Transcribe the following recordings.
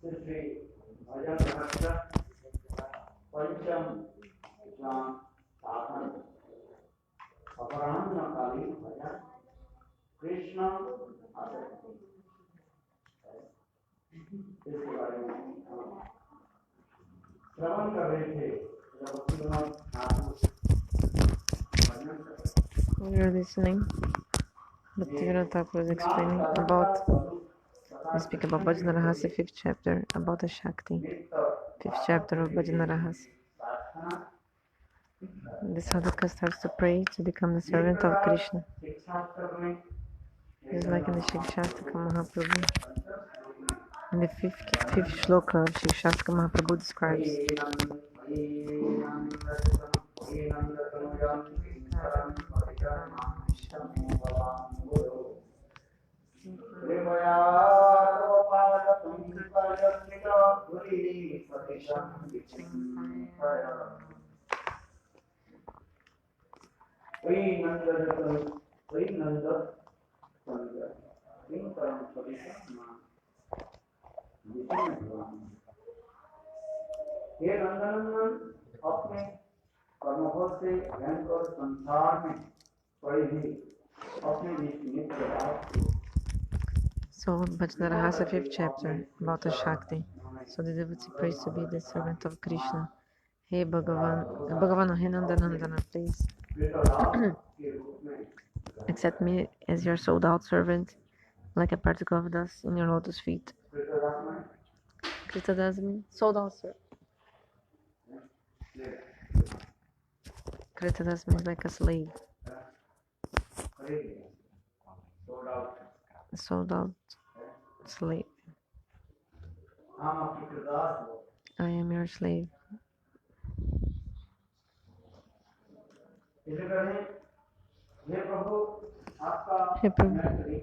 श्री भजन-rahasya पंचम ज्ञान साधन अपराह्नकालीन भजन कृष्ण आसक्ति इसके बारे में श्रवण कर रहे थे जब भक्तिविनोद ठाकुर वर्णन कर रहे थे। We are listening. Bhaktivinoda Thakur is explaining about, we speak about Bhajana-rahasya, 5th chapter, about the Shakti. 5th chapter of Bhajana-rahasya. The sadhaka starts to pray to become the servant of Krishna. It's like in the Shikshastaka Mahaprabhu. In the fifth shloka of Shikshastaka Mahaprabhu describes हे नंदनंदन अपने कर्मफल से भयंकर संसार में पड़े हुए अपने नित्य दास So, Bhajana-rahasya, 5th chapter, about the Shakti. So the devotee prays to be the servant of Krishna. Hey Bhagavan, hey Nandanandana, please accept me as your sold out servant, like a particle of dust in your lotus feet. Kritadas means sold out servant. Kritadas means like a slave. Sold out slave. I am your slave. Hey Prabhu,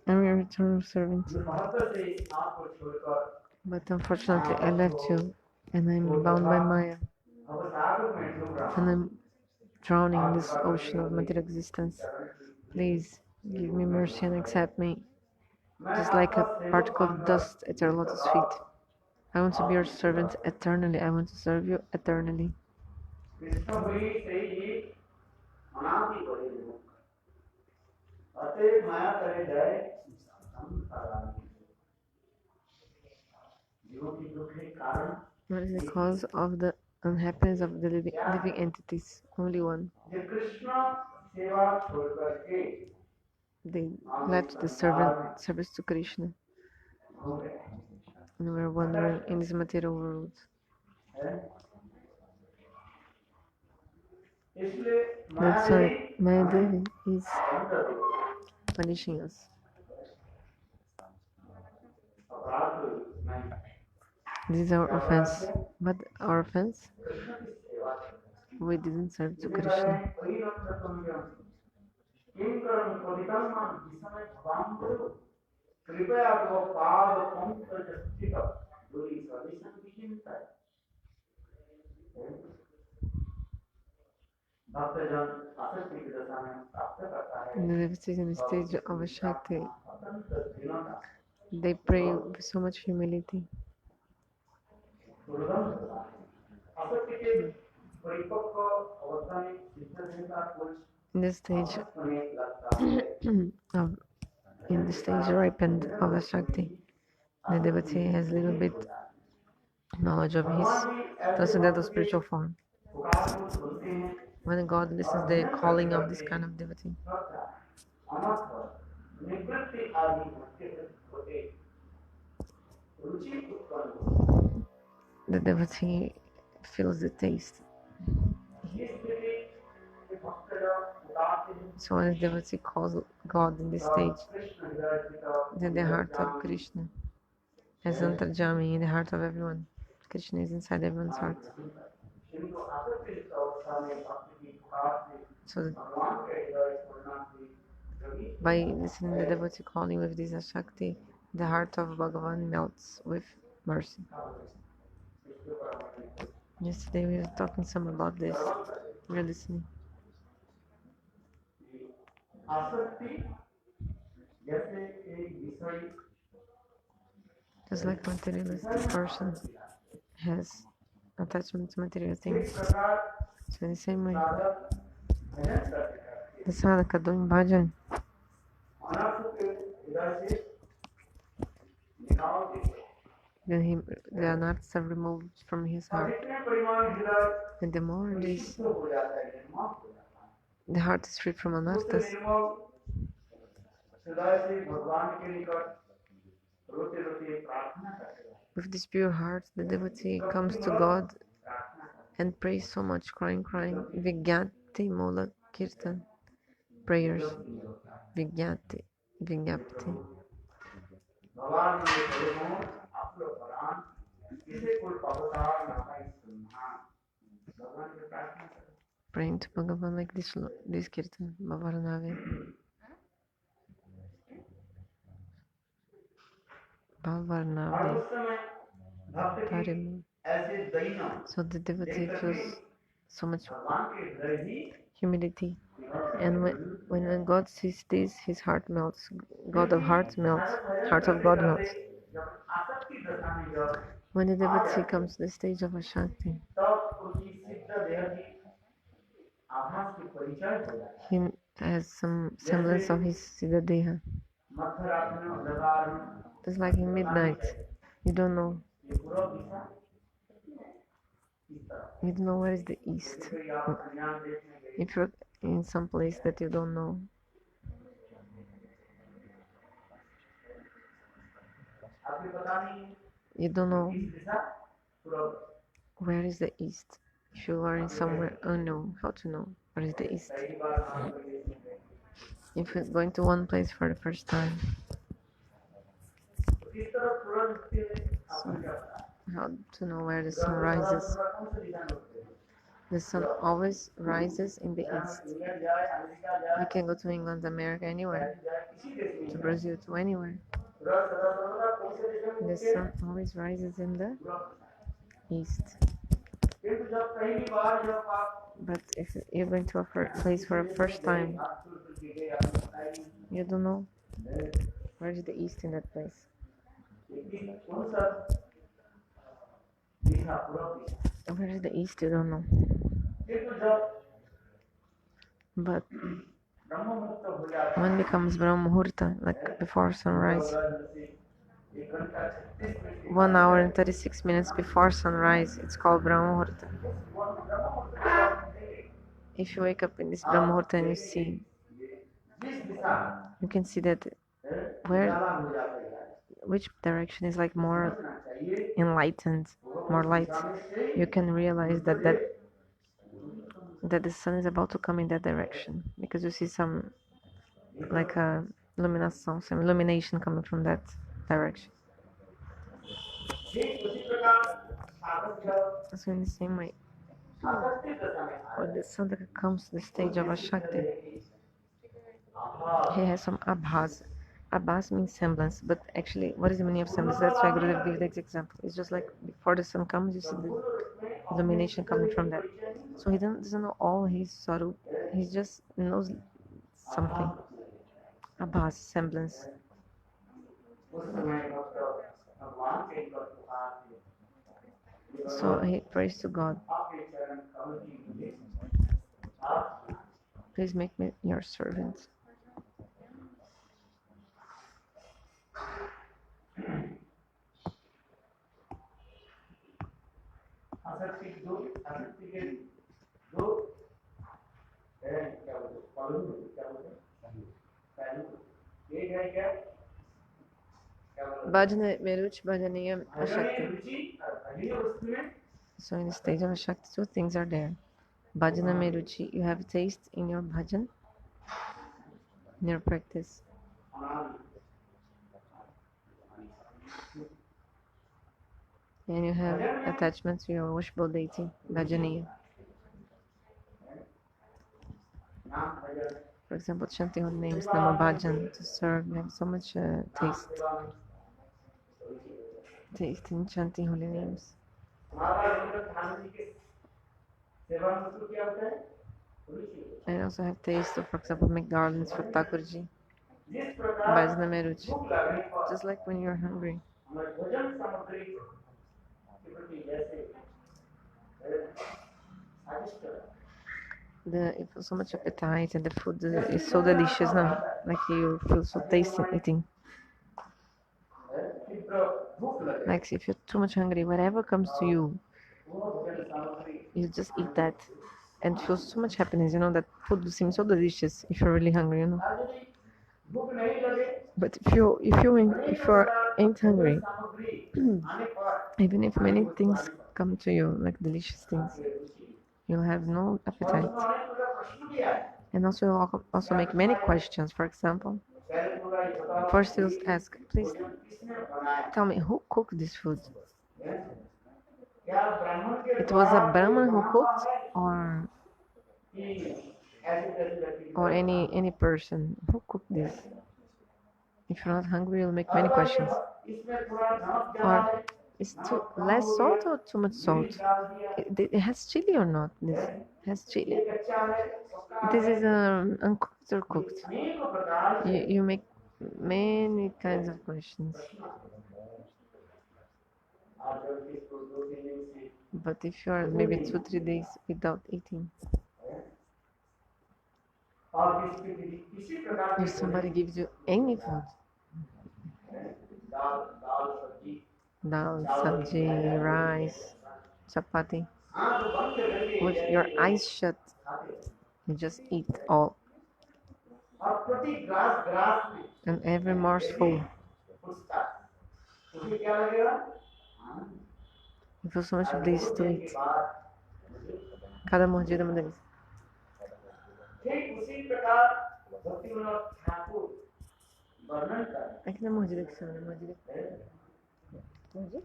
I'm your eternal servant. But unfortunately, I left you, and I'm bound by Maya, and I'm drowning in this ocean of material existence. Please give me mercy and accept me, just like a particle of dust at your lotus feet. I want to be your servant eternally. I want to serve you eternally. What is the cause of the unhappiness of the living entities? Only one. They left the service to Krishna, and we're wandering in this material world. That's why Mayadevi is punishing us. This is our offense. But our offense? We didn't serve to Krishna. And the devotees in the stage of a Shakti, they pray with so much humility. In the stage ripened of a Shakti, the devotee has a little bit knowledge of his transcendental spiritual form. When God listens to the calling of this kind of devotee, the devotee feels the taste. So when the devotee calls God in this stage, then the heart of Krishna as Antarjami in the heart of everyone. Krishna is inside everyone's heart. So by listening to the devotee calling with this Shakti, the heart of Bhagavan melts with mercy. Yesterday we were talking some about this. We are listening. Just like materialistic person has attachment to material things. So in the same way, the sadhaka doing bhajan, then the anarthas are removed from his heart. And the more the heart is free from anarthas, with this pure heart, the devotee comes to God and prays so much, crying, Vigyati Mola Kirtan, prayers, Vigyati, Vigyapti. Praying to Bhagavan like this Kirtan, Bhavarnave. Bhavarnave. Parim. So the devotee feels so much humility. And when God sees this, his heart melts. God of hearts melts. Heart of God melts. When the devotee comes to the stage of Ashakti, he has some semblance of his Siddha Deha. It's like in midnight. You don't know. You don't know where is the east. If you're in some place that you don't know, you don't know where is the east. If you are in somewhere unknown, how to know where is the east? If you're going to one place for the first time, so how to know where the sun rises? The sun always rises in the east. We can go to England, America, anywhere, to Brazil, to anywhere. The sun always rises in the east. But if you're going to a place for a first time, you don't know where is the east in that place. Where is the east, you don't know. But when it becomes Brahma Muhurta, like before sunrise, 1 hour and 36 minutes before sunrise, it's called Brahma Muhurta. If you wake up in this Brahma Muhurta and you see, you can see that which direction is like more enlightened, more light. You can realize that the sun is about to come in that direction, because you see some like a lumination, some illumination coming from that direction. So in the same way, when the sadhaka comes to the stage of Ashakti, he has some abhas. Abhas means semblance, but actually, what is the meaning of semblance? That's why Gurudev gives the example. It's just like before the sun comes, you see the illumination coming from that. So he doesn't know all his sarup. He just knows something. Abhas, semblance. So he prays to God. Please make me your servant. Bhajana Meruch Bhajaniyam Ashakti. So in the stage of Ashakti, two things are there. Bhajana Meruchi, you have taste in your bhajan, in your practice. And you have attachment to your worshipable deity, Bhajaniya. For example, chanting on names, Nama Bhajan, to serve, you have so much taste in chanting holy names. I also have taste of, for example, make garlands for Thakurji, Bhajana Meruchi. Just like when you're hungry, हमारे भोजन सामग्री के प्रति जैसे स्वादिष्ट You feel so much appetite, and the food is so delicious now. Like you feel so tasty eating. तीव्र भूख लगे Like if you're too much hungry, whatever comes to you, वो भोजन सामग्री you just eat that and feel so much happiness. You know that food seems so delicious if you're really hungry. You know. आज यदि भूख नहीं लगे But if you ain't hungry, सामग्री आने पर even if many things come to you like delicious things, you'll have no appetite. अनेक प्रकार प्रश्न भी आए And also you'll also make many questions. For example, पहले पूरा ये बताओ first you'll ask, please भोजन किसने बनाया tell me who cooked this food. क्या ब्राह्मण के It was a द्वारा Brahman who बना हुआ cooked, है or कि ऐसे ऐसे व्यक्ति or any person who cooked this. If you're not hungry, you'll make many questions. इसमें थोड़ा नमक ज्यादा Or है is too less salt or too much salt? डाल दिया It has chili or not? This has chili. ये कच्चा है पक्का This है is uncooked or cooked. अनेक प्रकार से You make many kinds of questions. आज जब इसको 2-3 दिन से But if you are maybe 2-3 days without eating, और किसी प्रकार if somebody gives you any food, दाल दाल सब्जी dal, sabji, rice, chapati, आंख बंद करके with your eyes shut, खाते हैं। you just eat all. और प्रति ग्रास में And every morsel, पूछता तुम्हें क्या लगेगा you feel so much bliss to के eat. बाद Cada mordida é uma delícia. ठीक उसी प्रकार भक्ति विनोद ठाकुर वर्णन कर Aqui na mordida que chama, mordida. Mordida?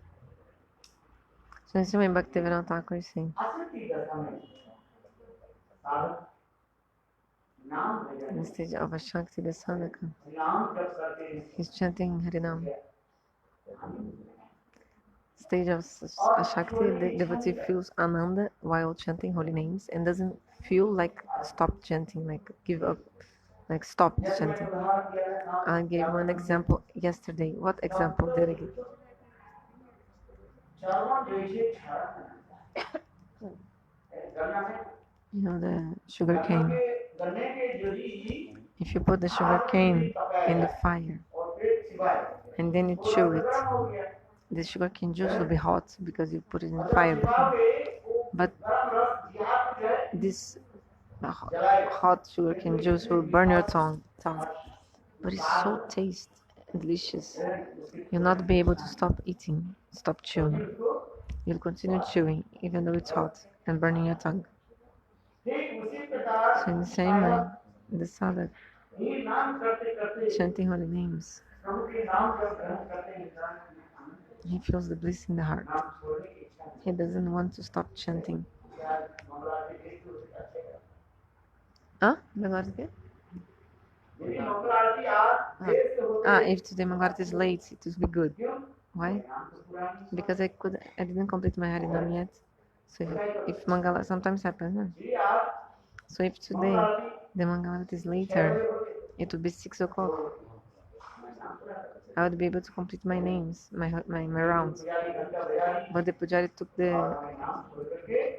Senhor mãe Bhaktivinoda Thakur, sim. आसक्ति दशा में साधक नाम In the लेकर stage of Ashakti, the Sadhaka, नाम जप करके he's chanting Harinam. Stage of Ashakti, the devotee feels Ananda while chanting holy names and doesn't feel like stop chanting, like give up, like stop the chanting. उदाहरण दिया है नाम I gave one example yesterday. What example did I give? चरवण जैसे छाड़ा गन्ना है You know, the sugar cane. गन्ने के जड़ी If you put the sugar cane in the fire और पेट चिबाए and then you chew it, गर्म हो गया the sugar cane juice will be hot because you put it in the fire before. But गर्म रस जिहाद है this hot sugar cane juice will burn your tongue. But it's so tasty and delicious. You'll not be able to stop eating, stop chewing. You'll continue chewing even though it's hot and burning your tongue. ठीक उसी प्रकार So in the same way, the sadhak ये नाम करते करते chanting holy names, प्रभु के नाम जब ग्रहण करते हैं इंसान में आनंद he feels the bliss in the heart. नाम छोड़ने की इच्छा नहीं He doesn't want to stop chanting. क्या मंगला के देश को अच्छे है Huh? Mangalarti? यदि मंगला आरती आज देर से होती If today Mangalarti is late, it will be good. क्यों Why? नाम तो पुरानी Because I didn't complete my Harinam yet. So if Mangala sometimes happens, huh? यदि आज So if today the Mangalarti is later, it will be 6 o'clock. I would be able to complete my names, my rounds. But the Pujari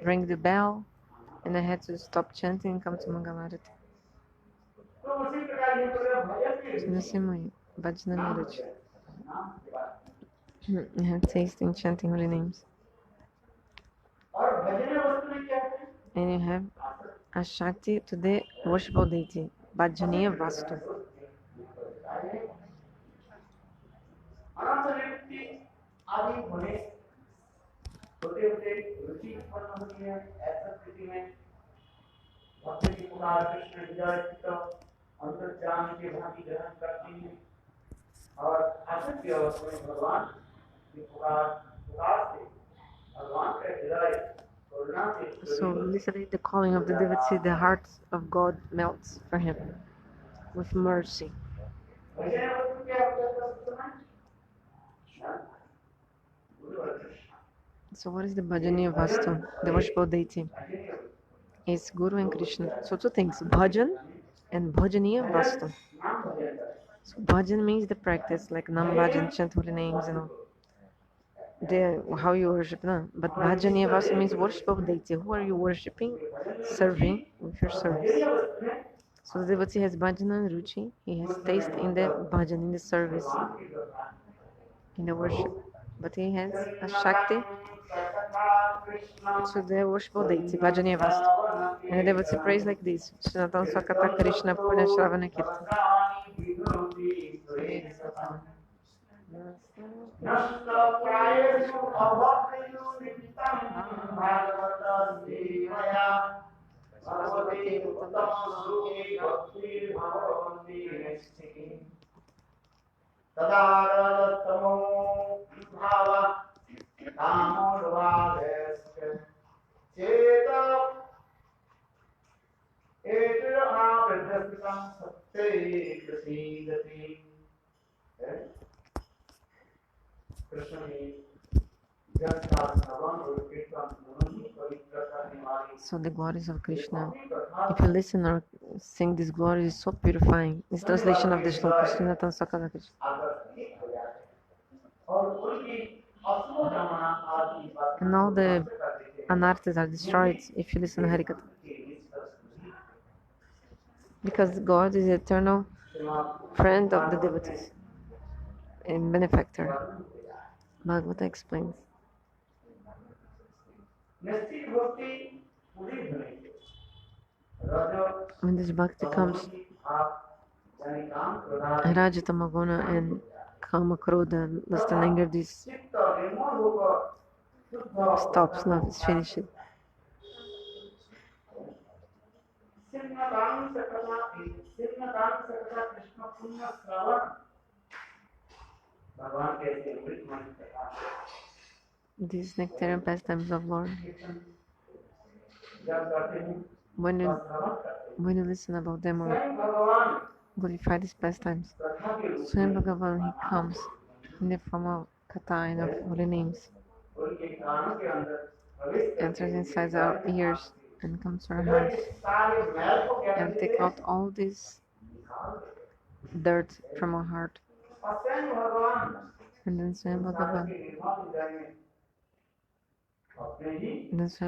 rang the bell, and I had to stop chanting and come to Mangalarati. तो उसी प्रकार ये पूरा भजन के So in the same way, Bhajana marriage, नाम के बाद you have taste in chanting holy names. और भजन वस्तु में क्या है And you have a Shakti to the worshipable deity, Bhajaniya Vastu. अनंत निवृत्ति आदि होने होते होते रुचि उत्पन्न होती है ऐसा स्थिति में भक्ति की पुकार कृष्ण हृदय स्थित अंतर्जाम के भांति ग्रहण करती है और आसक्ति अवस्था में भगवान की पुकार से भगवान के हृदय करुणा से So listening to the calling of the devotee, the heart of God melts for him with mercy. भजन वस्तु क्या होता है समय गुरु और Krishna So what is the Bhajaniya Vastu, the worshipable deity? It's Guru and Krishna. So two things, Bhajan and Bhajaniya Vastu. नाम भजन So Bhajan means the practice, like Nam Bhajan, chant holy names and all. how you worship, no? But Bhajana-rahasya means worship of deity. Who are you worshipping? Serving with your service. So the devotee has bhajana and ruchi. He has taste in the bhajan, in the service, in the worship. But he has a shakti to the worshipful deity, Bhajana-rahasya. And the devotee prays like this: Shanatan Swakata Krishna Purna Shravana Kirtan. नष्टप्रायेषु अभद्रयोनिमित्तं भागवतसेवया भगवते उत्तमश्लोके भक्तिर्भवन्ति निष्ठिके तदारतमो भाव कामोद्भावेश्च चेत एतदनावृद्धस्तं सत्ते प्रसीदति So the glories of Krishna, if you listen or sing these glories, is so purifying. This translation of the shloka, Srinatan Sakala Krishna. And all the anarthas are destroyed if you listen to Harikatha. Because God is the eternal friend of the devotees and benefactor. Bhagavata explains. When this bhakti comes, Rajatamaguna and Kama, Krodha, lust and anger, this stops, not it's finished. These nectarian pastimes of Lord. When you listen about them or glorify these pastimes, Swayam Bhagavan, he comes in the form of Katha and of holy names, enters inside our ears and comes to our hearts, and take out all this dirt from our heart. And then Swayam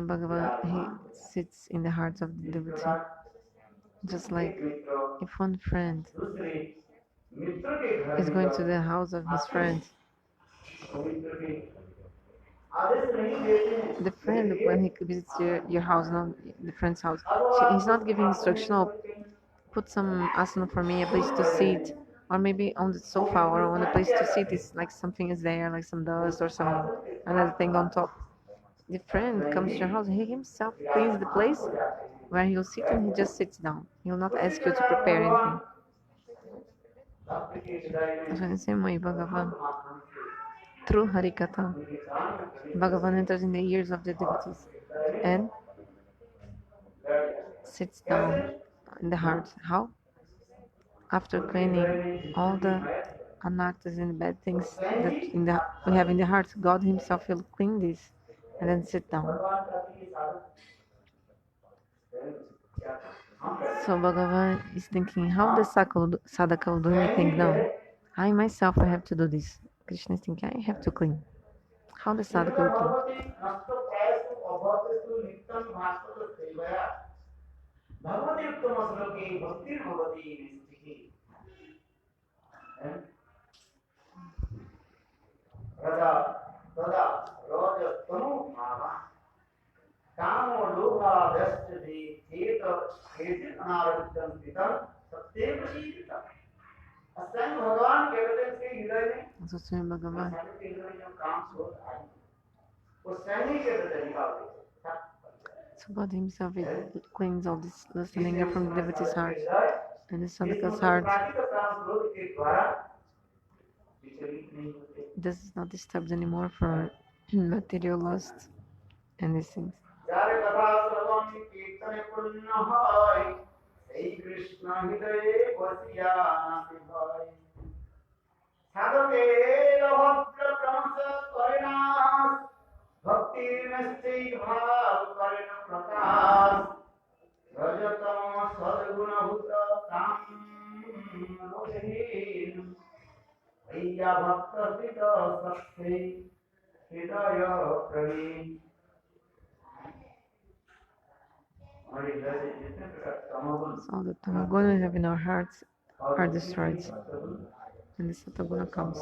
Bhagavan, he sits in the hearts of the devotee. Just like if one friend is going to the house of his friend, the friend, when he visits your house, not the friend's house, he's not giving instruction, oh, put some asana for me, a place to sit, or maybe on the sofa or on a place to sit is like something is there, like some dust or some another thing on top. The friend comes to your house, he himself cleans the place where he'll sit and he just sits down. He will not ask you to prepare anything. So in the same way, Bhagavan, through Harikatha, Bhagavan enters in the ears of the devotees and sits down in the heart. How? After cleaning all the anarthas and bad things that we have in the heart, God Himself will clean this and then sit down. So Bhagavan is thinking, how the sadhaka will do anything now? I myself, I have to do this. Krishna is thinking, I have to clean. How the sadhaka will clean? So Swayam Bhagavan, so God Himself cleans all this lust and anger from the devotee's heart and the sadhaka's heart. This is not disturbed anymore for material lust and these things. Hridaya Pravi. So the tamaguna we have in our hearts are destroyed, and the sataguna comes.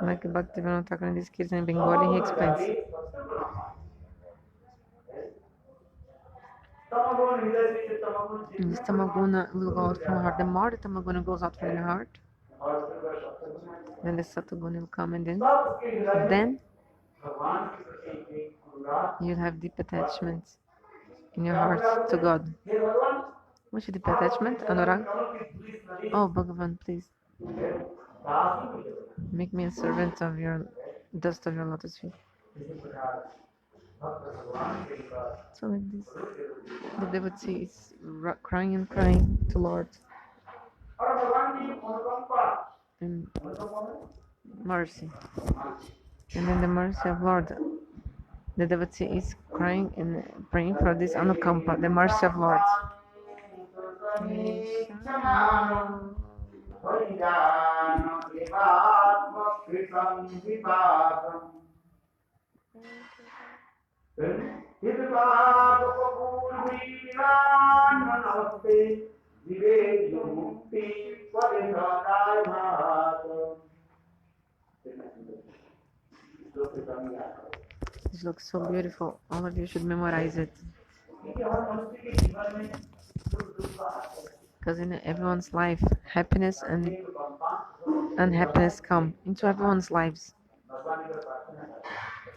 Like Bhaktivinoda Thakur in this kirtan in Bengali, he explains. And this tamaguna will go out from our heart. The more the tamaguna goes out from your heart, then the sataguna will come, and then you'll have deep attachment in your heart to God. What's deep attachment? Anurag? Oh, Bhagavan, please. Make me a servant of your dust of your lotus feet. So like this, the devotee is crying and crying to Lord. And mercy. And then the mercy of Lord. The devotee is crying and praying for this anukampa, the mercy of Lord. This looks so beautiful. All of you should memorize it. Because in everyone's life, happiness and unhappiness come into everyone's lives.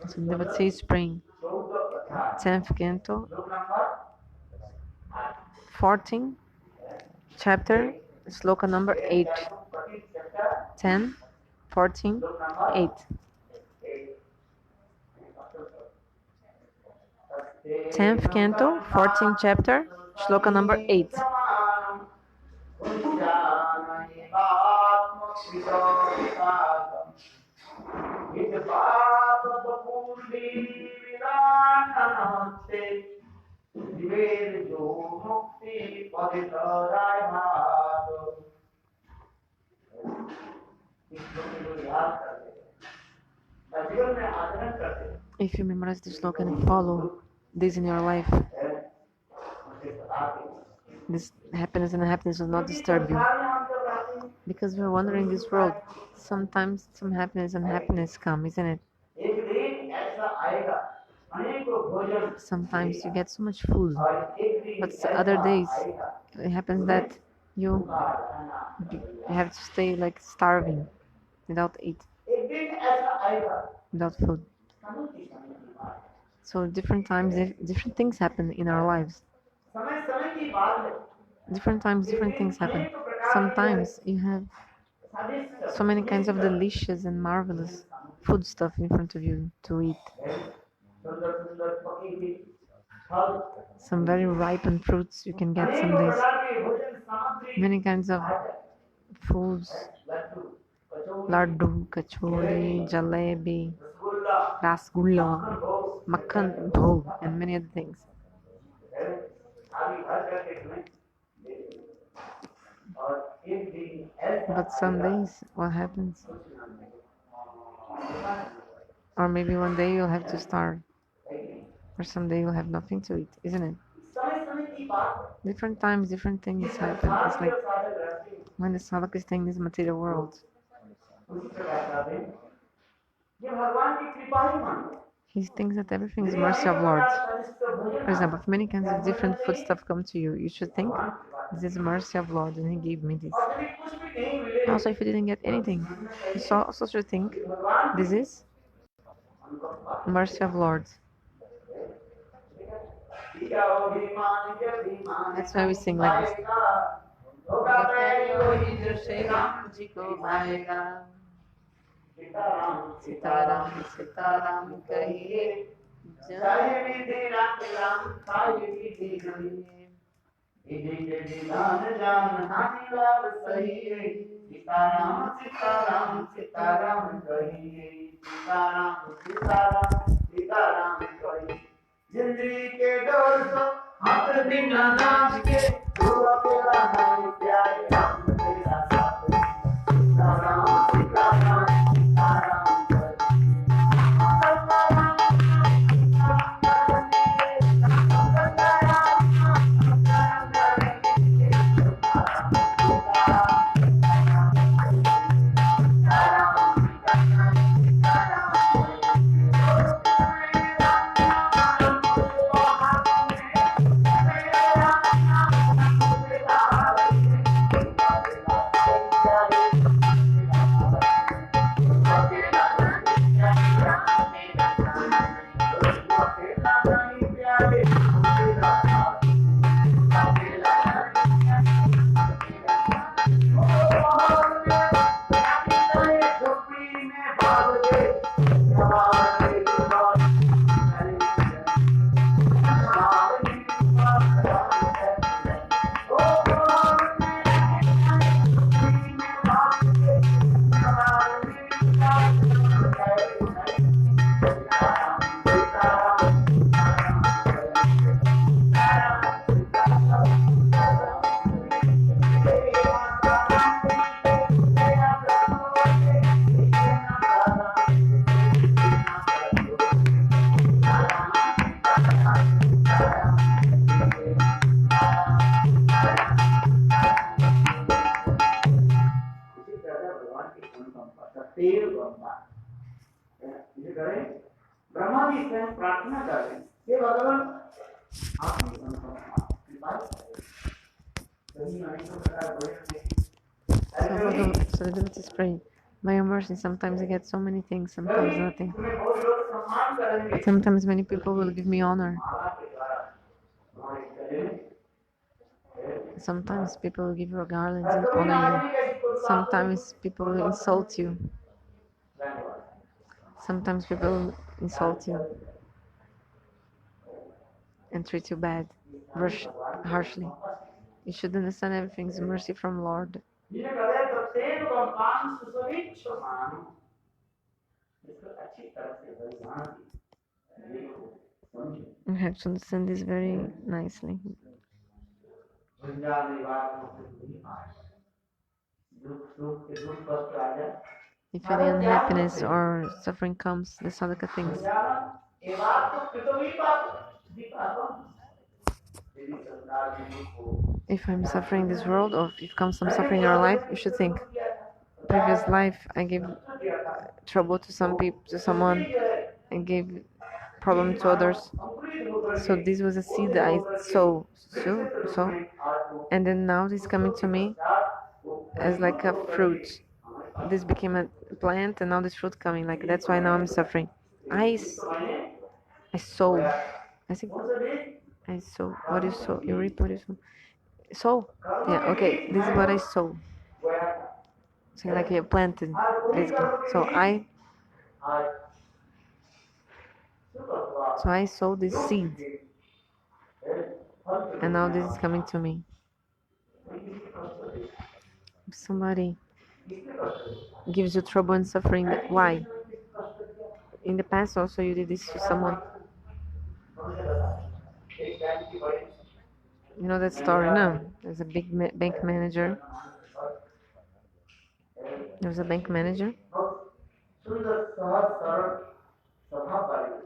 So the devotee is praying. 10th canto, 14th chapter, sloka number 8. 10, 14, 8. 10th canto, 14th chapter, shloka number 8. If you memorize this shloka and follow this in your life, this happiness and unhappiness will not disturb you. Because we're wandering this world, sometimes some happiness and unhappiness come, isn't it? Sometimes you get so much food, but other days it happens that you have to stay like starving, without food. So different times, different things happen in our lives. Different times, different things happen. Sometimes you have so many kinds of delicious and marvelous food stuff in front of you to eat. Some very ripened fruits you can get some days. Many kinds of foods, laddu, kachori, jalebi, rasgulla, makhan, bhog, and many other things. But some days, what happens? Or maybe one day you'll have to starve. Or someday you'll have nothing to eat, isn't it? Different times, different things happen. It's like when the sadhaka is staying in this material world. He thinks that everything is mercy of Lord. For example, if many kinds of different food stuff come to you, you should think, this is mercy of Lord and He gave me this. Also, if you didn't get anything, you also should think, this is mercy of Lord. That's why we sing like this. Sitaram, Sitaram, kahiye, Jai Vidhi Ram Ram, Jai Vidhi Kahiye. Vidhi Jan Jan, Hani Lav Sahiye, Sitaram, Sitaram, Sitaram, kahiye, Sitaram, Sitaram, Sitaram, kahiye. Zindagi ke dor ko, hath din naaz ke, इसे करें ब्रह्मा जी से प्रार्थना करें हे भगवान आपकी अनुकंपा कृपा कहीं अनेक प्रकार So the devotees pray, by your mercy, sometimes I get so many things, sometimes nothing. Sometimes many people will give me honor. Sometimes people will give you garlands and honor you. Sometimes people will insult you. Sometimes people will insult you and treat you bad, harshly. You should understand everything is mercy from Lord. You have to understand this very nicely. If any unhappiness or suffering comes, the sadhaka thinks, if I'm suffering in this world, or if comes some suffering in our life, you should think, previous life I gave trouble to some people, to someone, I gave problem to others. So this was a seed I sow, and then now this is coming to me as like a fruit. This became a plant, and now this fruit coming. Like that's why now I'm suffering. I sow. I think I sow. What you sow, you reap what you sow. Sow. Yeah. Okay. This is what I sow. So like you planted, basically. So I sow this seed, and now this is coming to me. If somebody gives you trouble and suffering, why? In the past also you did this to someone. You know that story, no? There's a big bank manager. There was a bank manager.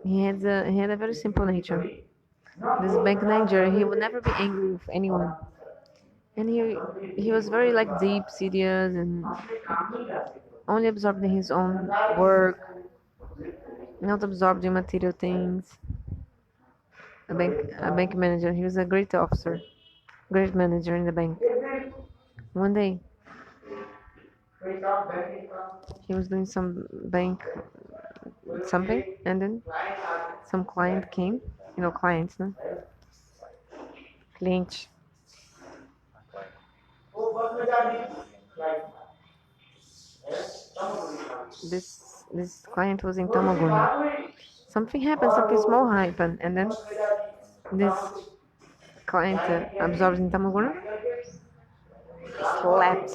He had a very simple nature. This bank manager, he would never be angry with anyone, and he was very like deep, serious, and only absorbed in his own work, not absorbed in material things. A bank manager. He was a great officer, great manager in the bank. One day, he was doing some bank something, and then some client came. You know, clients, no? Cliente. This client was in Tamaguni. Something happened, something small happened, and then this client absorbed in Tamaguni slapped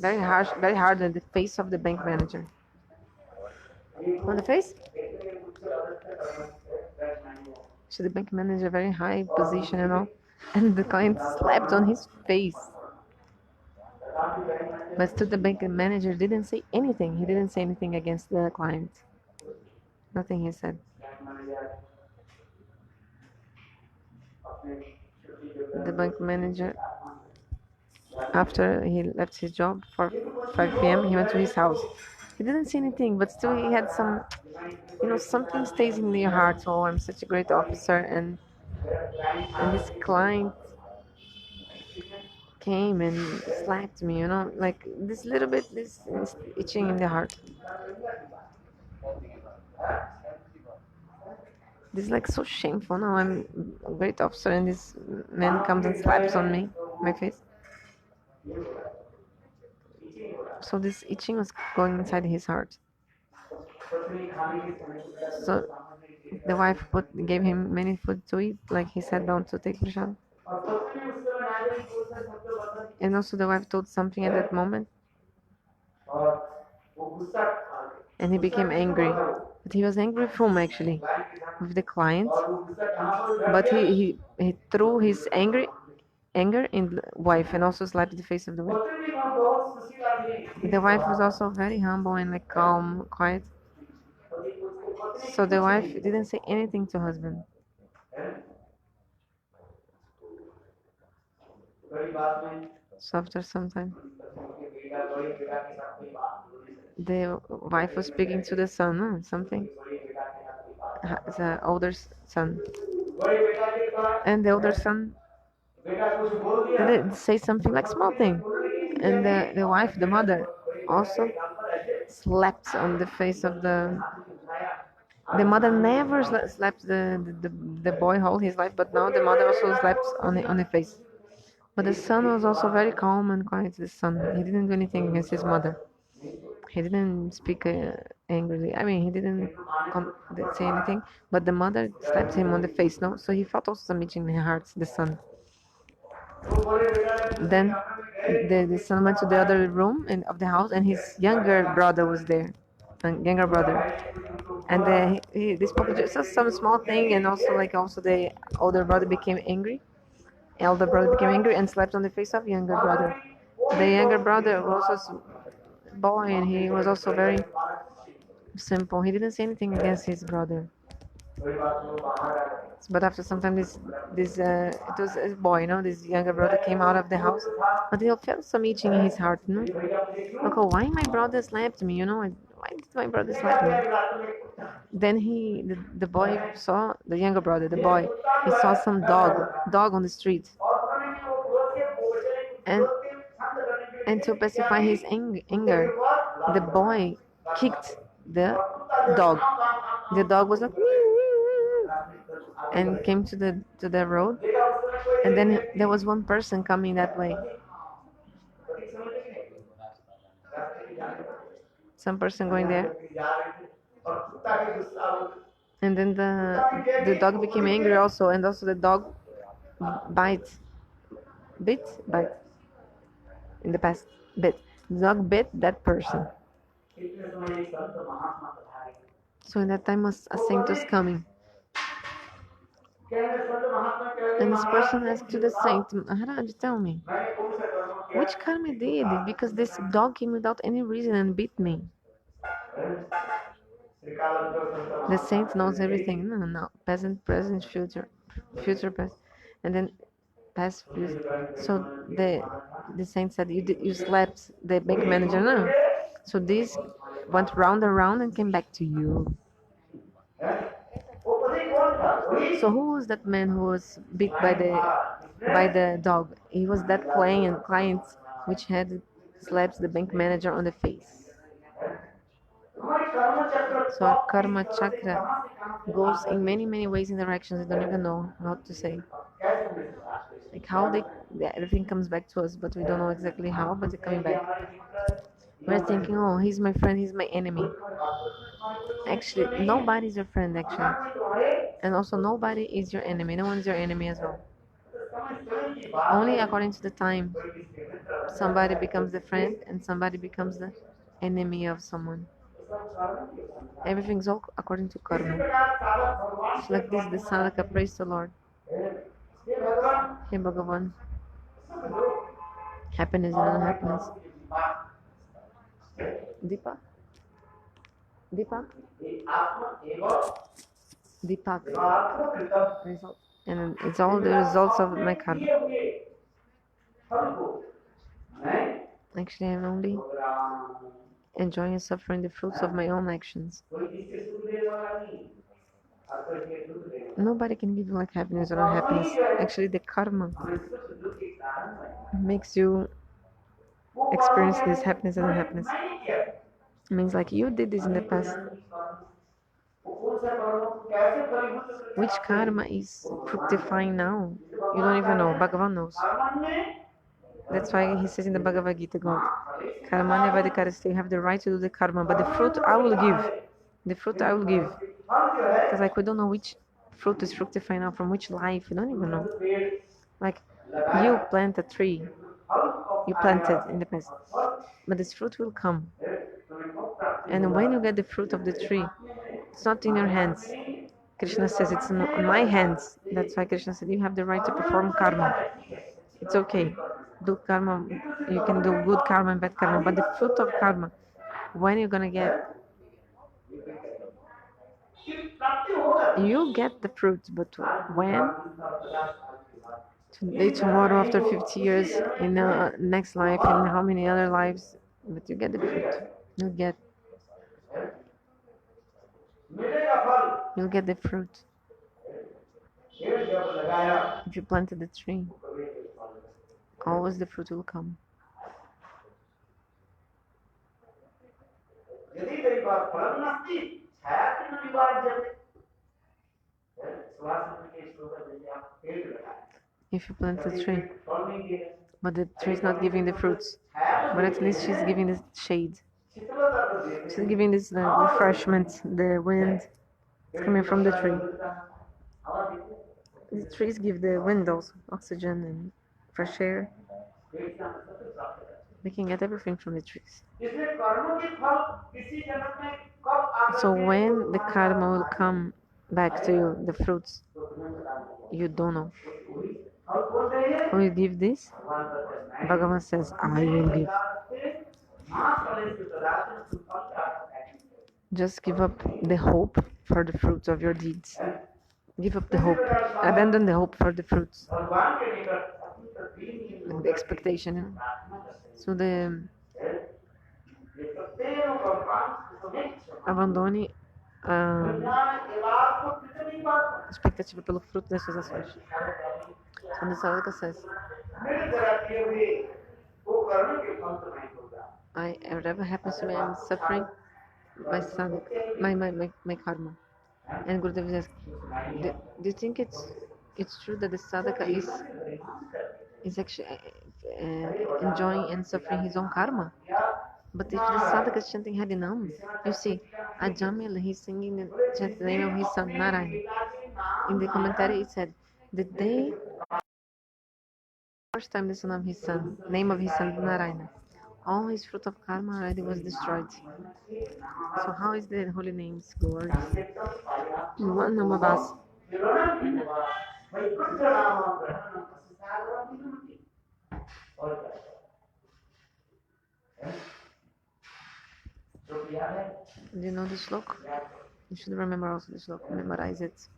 very hard at the face of the bank manager. On the face? So the bank manager, very high position and all. And the client slapped on his face. But still the bank manager didn't say anything. He didn't say anything against the client. Nothing he said. The bank manager, after he left his job for 5 p.m., he went to his house. He didn't say anything, but still he had some, something stays in your heart. Oh, I'm such a great officer, and this client came and slapped me, like this little bit, this itching in the heart. This is like so shameful. Now I'm a great officer, and this man comes and slaps on me, my face. So this itching was going inside his heart. So the wife gave him many food to eat, like he sat down to take prashad. And also the wife told something at that moment, and he became angry. But he was angry with whom actually? With the client. But he threw his anger in the wife and also slapped the face of the wife. The wife was also very humble and like calm, quiet. So the wife didn't say anything to husband. So after some time, the wife was speaking to the son, something. The older son. And the older son did say something like small thing. And the wife, the mother, also slapped on the face of the mother never slaps the boy all his life, but now the mother also slaps on the face. But the son was also very calm and quiet. The son, he didn't do anything against his mother. He didn't speak angrily. I mean, he didn't say anything. But the mother slapped him on the face. No, so he felt also some itching in his heart. The son. Then the son went to the other room of the house, and his younger brother was there, younger brother, and they spoke just some small thing, and also the older brother became angry. Elder brother became angry and slapped on the face of younger brother. The younger brother was also a boy, and he was also very simple. He didn't say anything against his brother. But after some time, this it was a boy, this younger brother came out of the house, but he felt some itching in his heart, Like, oh, why my brother slapped me, why did my brother slap me? Then the boy saw the younger brother, the boy. He saw some dog on the street, and to pacify his anger, the boy kicked the dog. The dog was like, and came to the road, and then there was one person coming that way. Some person going there, and then the dog became angry also, and also the dog bite in the past bit. The dog bit that person. So in that time a saint was coming. And this person asked to the saint, Maharaj, tell me, which karma I did? Because this dog came without any reason and beat me. The saint knows everything. No. Present, future, past, and then past, future. So the saint said, you slapped the bank manager. No. So this went round and round and came back to you. So who was that man who was beat by the dog? He was that client which had slapped the bank manager on the face. So our karma chakra goes in many ways in directions I don't even know how to say. Like how everything comes back to us, but we don't know exactly how, but it's coming back. We're thinking, oh, he's my friend, he's my enemy. Actually, nobody's your friend, actually. And also, nobody is your enemy. No one's your enemy as well. Only according to the time, somebody becomes the friend and somebody becomes the enemy of someone. Everything's all according to karma. It's like this, the Sadhaka prays the Lord. Hey Bhagavan, happiness and unhappiness. Deepak? Deepak? Deepak. Result. And it's all the results of my karma. Actually, I'm only enjoying and suffering the fruits of my own actions. Nobody can give you like happiness or unhappiness. Actually, the karma makes you experience this happiness and unhappiness. It means like you did this in the past. Which karma is fructifying now? You don't even know. Bhagavan knows. That's why he says in the Bhagavad Gita, God, Karmanya Vadikaraste, you have the right to do the karma, but the fruit I will give. The fruit I will give. Because like we don't know which fruit is fructifying now, from which life, you don't even know. Like you plant a tree, you planted in the past, but this fruit will come. And when you get the fruit of the tree, it's not in your hands. Krishna says it's in my hands. That's why Krishna said you have the right to perform karma. It's okay. Do karma. You can do good karma and bad karma. But the fruit of karma, when you're gonna get, you get the fruit. But when? Today, tomorrow, after 50 years, in the next life, in how many other lives? But you get the fruit. You get. You'll get the fruit. If you planted the tree, always the fruit will come. If you plant the tree, but the tree is not giving the fruits, but at least she's giving the shade. She's giving this the refreshment, the wind coming from the tree. The trees give the wind also, oxygen and fresh air. We can get everything from the trees. So when the karma will come back to you, the fruits, you don't know. Who will give this? Bhagavan says, I will give. Just give up the hope for the fruits of your deeds. Give up the hope. Abandon the hope for the fruits. And the expectation. You know? So abandone a expectativa pelo fruto das suas ações. So the sadhaka says, whatever happens to me, I'm suffering my sadhaka, my karma. And Gurudev says, do you think it's true that the sadhaka is actually enjoying and suffering his own karma? But if the sadhaka is chanting Harinam, you see, Ajamil, he's singing the chant the name of his son Narayana. In the commentary, it said, the day first time the son of his son, name of his son Narayana, all his fruit of karma already was destroyed. So how is the holy name's glory? In one Namavas. Do you know the slok? You should remember also the slok. Memorize it.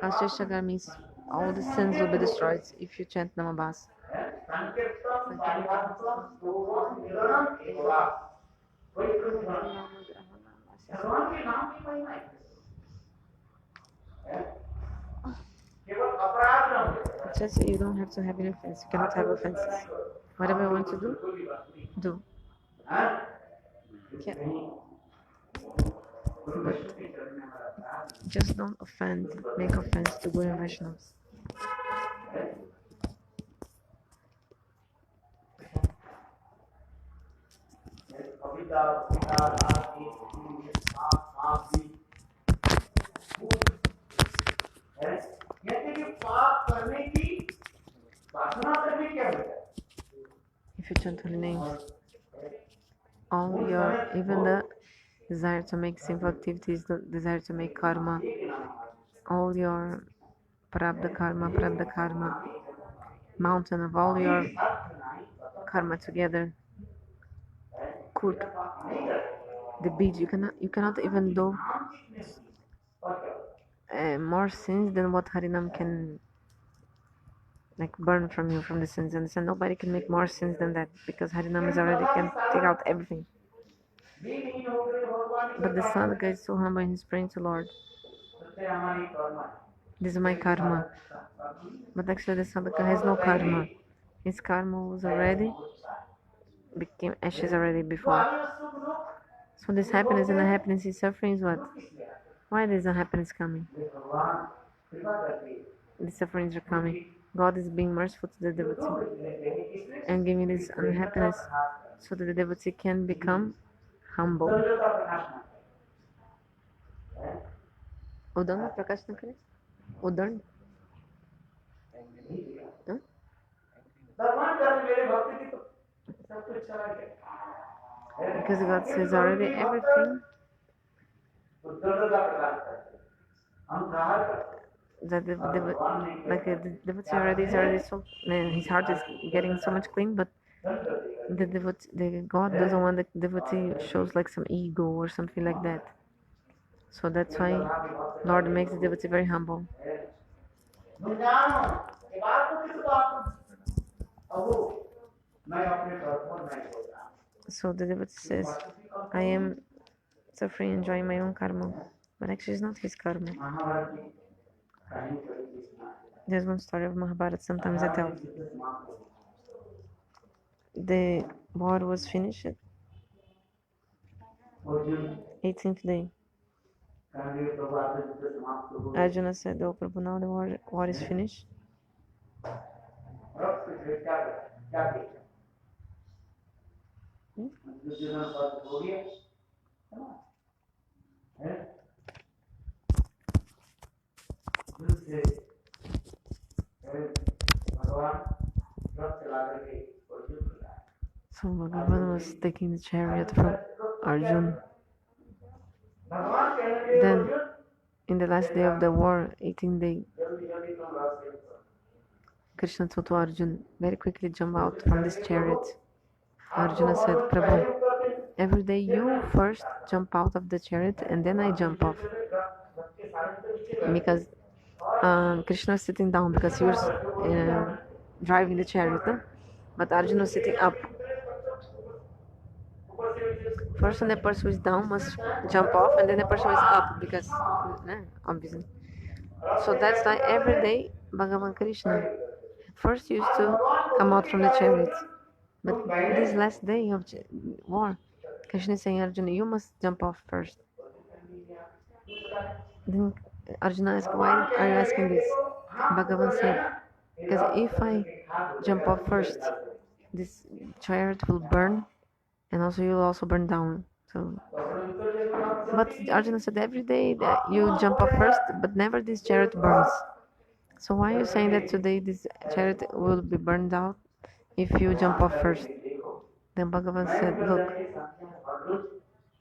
Asheshagar means all the sins will be destroyed if you chant Namabhas. Just you don't have to have any offense. You cannot have offenses. Whatever you want to do. Yeah. But just don't make offense to Guru and Vaishnavas. If if you chant holy names, all your, even the desire to make sinful activities, the desire to make karma, all your prabdha karma, mountain of all your karma together, could the beach, you cannot even do more sins than what Harinam can like burn from you from the sins. And nobody can make more sins than that because Harinam is already can take out everything. But the sadhaka is so humble and he's praying to Lord. This is my karma. But actually the sadhaka has no karma. His karma was already became ashes already before. So this happiness and unhappiness is suffering is what? Why is unhappiness coming? The sufferings are coming. God is being merciful to the devotee and giving this unhappiness so that the devotee can become humble. उदंड प्रकाश न करे उदंड because God says already everything that the devotee already is already so his heart is getting so much clean, but the God doesn't want the devotee shows like some ego or something like that. So that's why Lord makes the devotee very humble. So the devotee says, I am suffering, enjoying my own karma, but actually it's not his karma. There's one story of Mahabharata sometimes I tell. The war was finished, 18th day. Arjuna said, oh Prabhu, now the war is finished. So Bhagavan was taking the chariot from Arjuna. Then, in the last day of the war, 18th day, Krishna told to Arjuna, very quickly jump out from this chariot. Arjuna said, Prabhu, every day you first jump out of the chariot and then I jump off. Because Krishna was sitting down because he was driving the chariot, no? But Arjuna was sitting up. First, when the person who is down must jump off, and then the person who is up because obviously. So that's why every day Bhagavan Krishna first used to come out from the chariot, but this last day of war, Krishna is saying, Arjuna, you must jump off first. Then Arjuna asked, why are you asking this? Bhagavan said, because if I jump off first, this chariot will burn, and also you will also burn down. So, but Arjuna said every day that you jump off first, but never this chariot burns. So why are you saying that today this chariot will be burned out if you jump off first? Then Bhagavan said, look,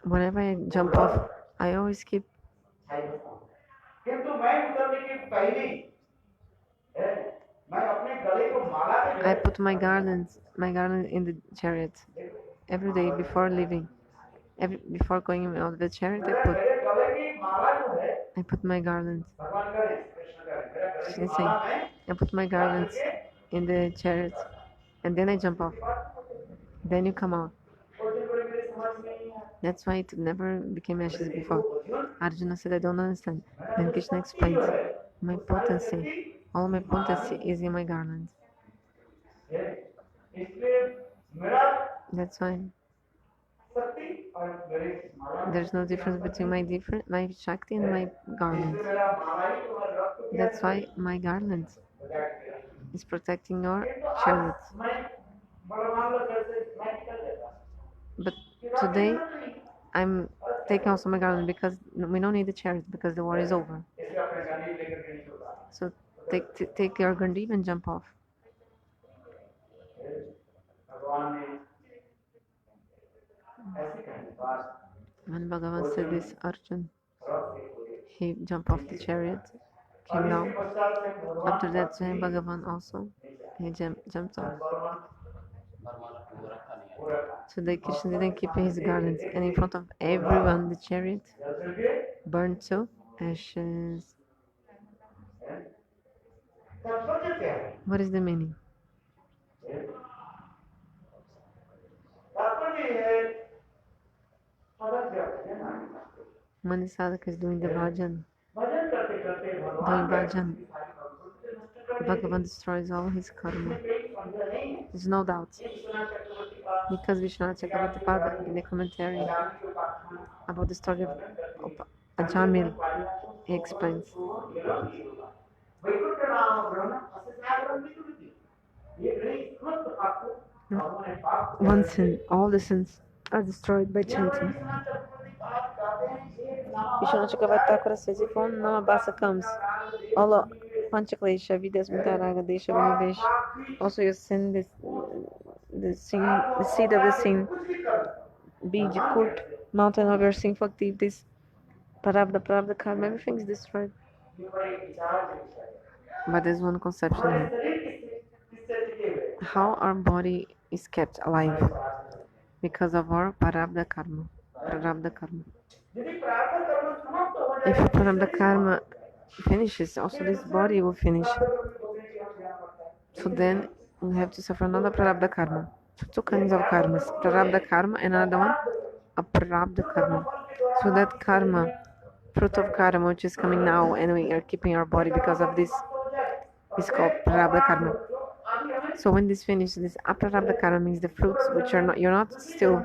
whenever I jump off, I always keep I put my garland in the chariot every day before leaving. Before going out of the chariot, I put my garland. She's saying, I put my garlands in the chariot, and then I jump off. Then you come out. That's why it never became ashes before. Arjuna said, I don't understand. Then Krishna explained, my potency, all my potency is in my garland. That's why there's no difference between my Shakti and my garland. That's why my garland is protecting your chariot. But today I'm taking also my garland because we don't need the chariot because the war is over. So take your Gandiv and jump off. भगवान ने ऐसे कहने पर When Bhagavan said this, Arjun, रथ से कूदे he jumped off the chariot, और came इसके down. पश्चात से भगवान After that, पत्नी Swayam Bhagavan also, he jumped off. भगवान पूरा So the Krishna didn't keep his gardens, and in front of everyone, the chariot जल के burned to ashes. तात्पर्य क्या है What is the meaning? तात्पर्य ये है अगर क्या है ना When the sadhaka is doing the bhajan, भजन करते करते doing भगवान bhajan, Bhagavan destroys all his karma. There's no doubt. Because Vishwanath Chakravarti Pada, in the commentary about the story of Ajamil, he explains. One sin, all the sins are destroyed by chanting. Vishwanath Chakravarti Thakur says, if one Namabasa comes, all Panchaklesha, Vidyas, Vitaraga, Desha, Vinivesh, also you sin this, the seed of the sin, Bij, Kurt, mountain of your sinful activities, Prarabdha karma, everything is destroyed. But there's one conception here. How our body is kept alive? Because of our Prarabdha karma. If Prarabdha karma finishes, also this body will finish. So then we have to suffer another Prarabdha karma. So two kinds of karmas, Prarabdha karma and another one, Aprarabdha karma. So that karma, fruit of karma which is coming now and we are keeping our body because of this, is called Prarabdha karma. So when this finishes, this Aprarabdha karma means the fruits which you're not still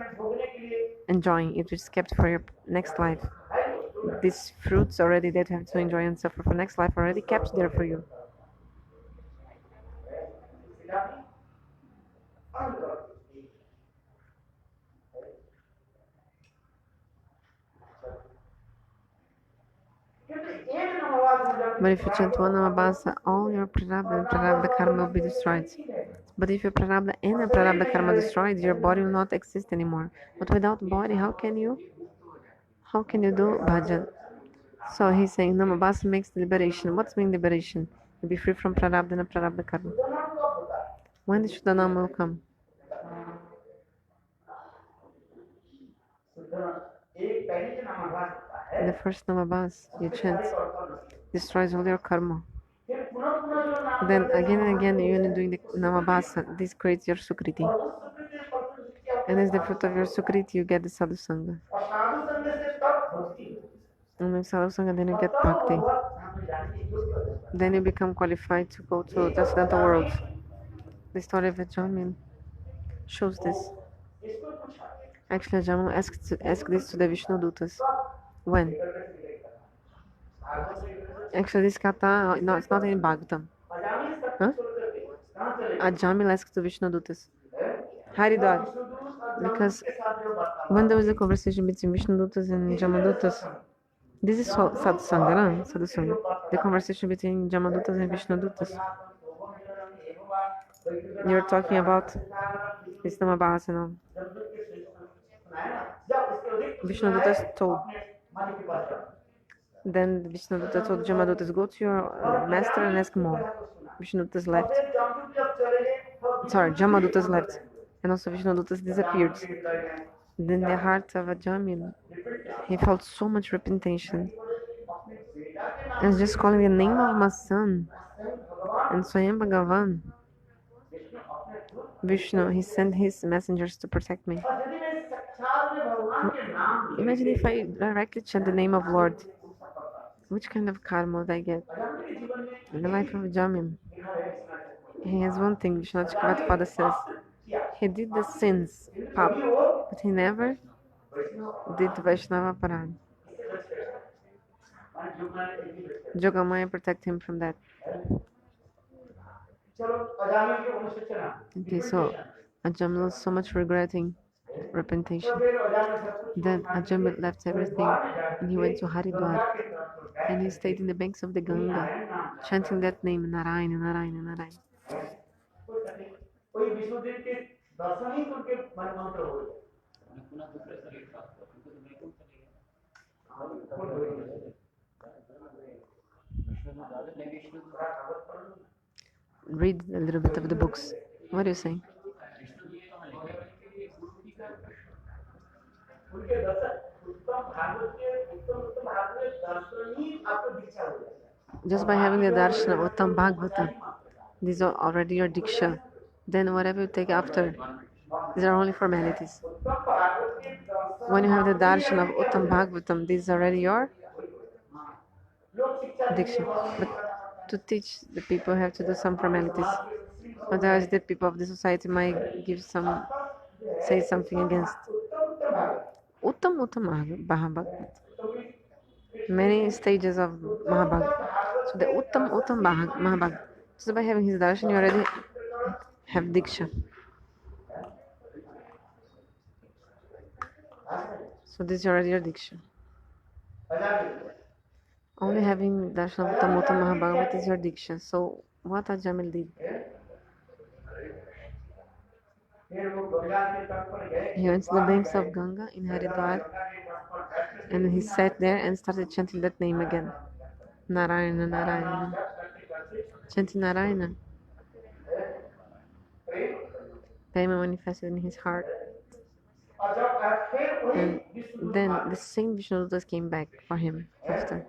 enjoying, it is kept for your next life. These fruits already that you have to enjoy and suffer for next life already kept there for you. But if you chant one Namabasa, all your Prarabdha and Prarabdha karma will be destroyed. But if your Prarabdha and your Prarabdha karma destroyed, your body will not exist anymore. But without body, how can you do bhajan? So he's saying Namabasa makes the liberation. What's mean liberation? You'll be free from Prarabdha and Prarabdha karma. When the Shuddhanama will come? The first Namabas you chant destroys all your karma. Then again and again, even doing the Namabasa, this creates your Sukriti. And as the fruit of your Sukriti, you get the Sadhu Sangha. And with Sadhu Sangha, then you get Bhakti. Then you become qualified to go to the Transcendental world. The story of Ajamil shows this. Actually, Ajamil asked this to the Vishnu Dutas. When? Actually, this kata, no, it's not in Bhagavatam. Huh? Ajamil asked to Vishnu Dutas. Haridwar. Because when there was a conversation between Vishnu Dutas and Jamadutas, this is Sadhusanga, no? Sadhusanga. The conversation between Jamadutas and Vishnu Dutas. You're talking about this Namabhasana. Vishnu Dutas told. Then Vishnu Dutta told Jamadutas, go to your master and ask more. Vishnu Dutas left. Sorry, Jamadutas left. And also Vishnu Dutas disappeared. Then the heart of Ajamil, he felt so much repentation. And just calling the name of my son and Swayam Bhagavan, Vishnu, he sent his messengers to protect me. Imagine if I directly chant the name of Lord. Which kind of karma would I get? In the life of Jamil, he has one thing, Vishwanath Chakravarti Pada says. He did the sins, pap, but he never did Vaishnava Paran. Jogamaya protect him from that. Okay, so Ajamil was so much regretting repentation. Then Ajamil left everything and he went to Haridwar and he stayed in the banks of the Ganga, chanting that name, Narayana, Narayana, Narayana. दर्शन ही तो उनके मन मंत्र हो गए। Read a little bit of the books. What are you saying? उनके दर्शन उत्तम भागवत के उत्तम भागवत दर्शन ही आपको दीक्षा हो जाएगा। Just by having the darshan of Uttam Bhagavata, these are already your diksha. Then whatever you take after, these are only formalities. When you have the darshan of Uttam Bhagavatam, this is already your diksha. But to teach the people, have to do some formalities. Otherwise, the people of the society might say something against. Uttam Uttam Bhagavatam. Many stages of Mahabharata. So the Uttam Mahabharata. Just by having his darshan, you already have diksha. So this is already your diksha. Only having darshan of Uttam Uttam Mahabharata is your diksha. So what Ajamil did? He went to the banks of Ganga in Haridwar, and he sat there and started chanting that name again. Narayana, Narayana. Chanting Narayana. Prema manifested in his heart. And then the same Vishnudutas came back for him after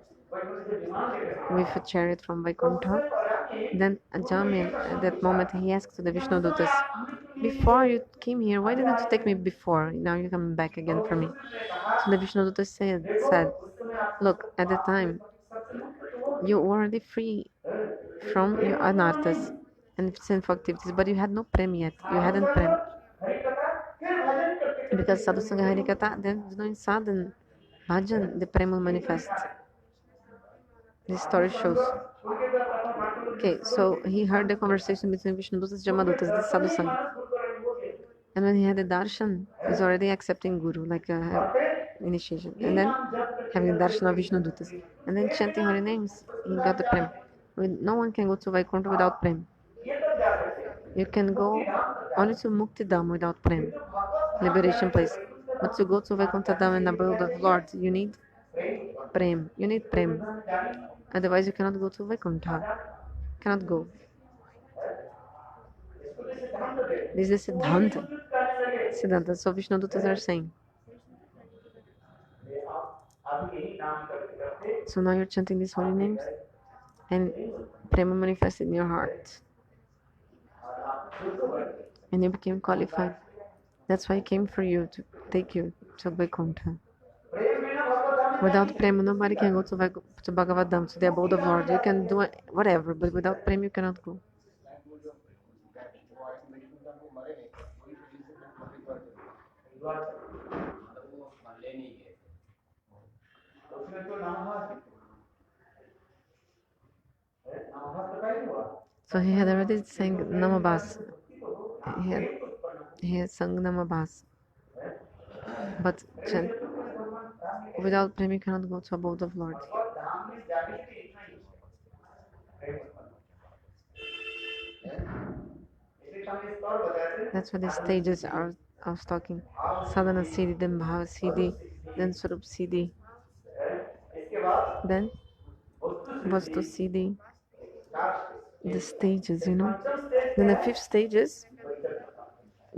with a chariot from Vaikuntha. Then Ajamil, at that moment, he asked to the Vishnudutas, before you came here, why didn't you take me before? Now you're coming back again for me. So the Vishnudutas said, look, at the time, you were already free from your anarthas and sinful activities, but you had no prem yet. You hadn't prem. Because sadhu sangha harikatha, then doing sadhan, bhajan, the prem will manifest. This story shows. Okay, so he heard the conversation between Vishnudutas and Jamadutas, this sadhu sangha. And when he had the darshan, he's already accepting guru, like initiation. And then having the darshan of Vishnudutas. And then chanting holy names, he got the prem. No one can go to Vaikuntha without prem. You can go only to Mukti Dham without prem, liberation place. But to go to Vaikuntha Dham and abode of Lord, you need prem. You need prem. Otherwise, you cannot go to Vaikuntha. Cannot go. This is Siddhanta. Siddhanta. So Vishnudutas are saying. So now you're chanting these holy names and prema manifested in your heart. And you became qualified. That's why I came for you, to take you to Vaikuntha. Without prema, nobody can go to Bhagavad Dham, to the abode of Lord. You can do whatever, but without prema, you cannot go. So he had already sang Namabas. He had sung Namabas. But without prema, you cannot go to abode of Lord. That's what the stages are. I was talking. Sadhana Siddhi, then Bhava Siddhi, then Swarup Siddhi, then Vastu Siddhi. The stages, you know. Then the fifth stages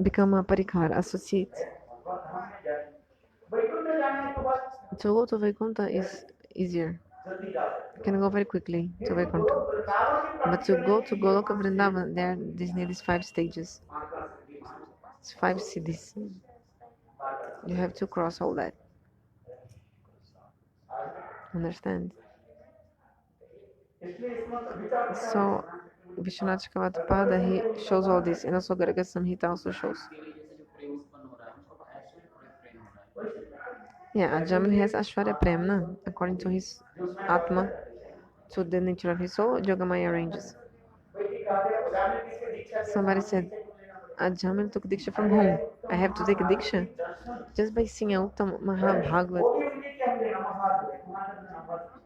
become a parikar, associate. To go to Vaikuntha is easier. You can go very quickly to Vaikuntha. But to go to Goloka Vrindavan, there this need is 5 stages. It's 5 cities. You have to cross all that. Understand? So Vishwanath Chakravarti, he shows all this, and also Garga Samhita also shows. Yeah, Ajamil has Ashwarya Prem, na? According to his Atma, to the nature of his soul, Yogamaya arranges. Somebody said, Ajamil took Diksha from whom? I have to take a Diksha? Just by singing Uttam Mahabhagavat.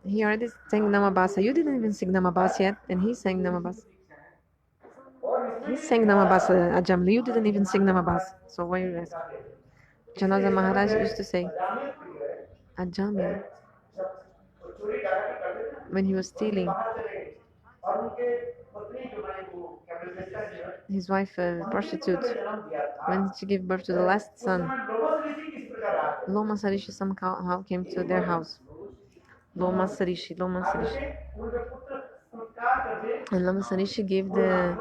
He already sang Namabasa. You didn't even sing Namabasa yet, and he sang Namabasa. He sang Namabas, Ajamil. You didn't even sing Namabas. So why are you asking? Janada Maharaj used to say, Ajamil, when he was stealing, his wife, a prostitute, when she gave birth to the last son, Loma Sarishi somehow came to their house. Loma Sarishi. And Lama Sarishi gave the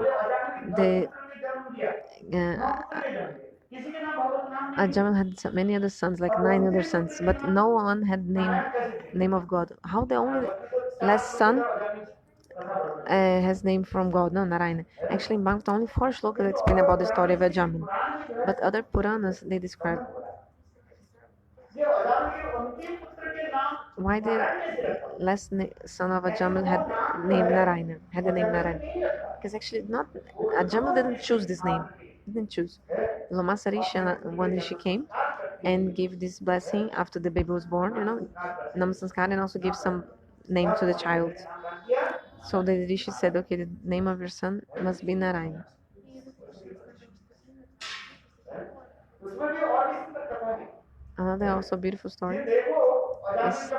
Ajamal had many other sons, like 9 other sons, but no one had name of God. How the only last son has name from God? No, Narayana. Actually, in Bhagavad only 4 shlokas explain about the story of Ajamal, but other Puranas they describe why the last son of Ajamal had the name Narayana. Because actually, not Ajamal didn't choose this name. Didn't choose. Loma Sarisha, when she came and gave this blessing after the baby was born, Namasanskar, and also give some name to the child. So the Rishi said, okay, the name of your son must be Narayana. Another also beautiful story is,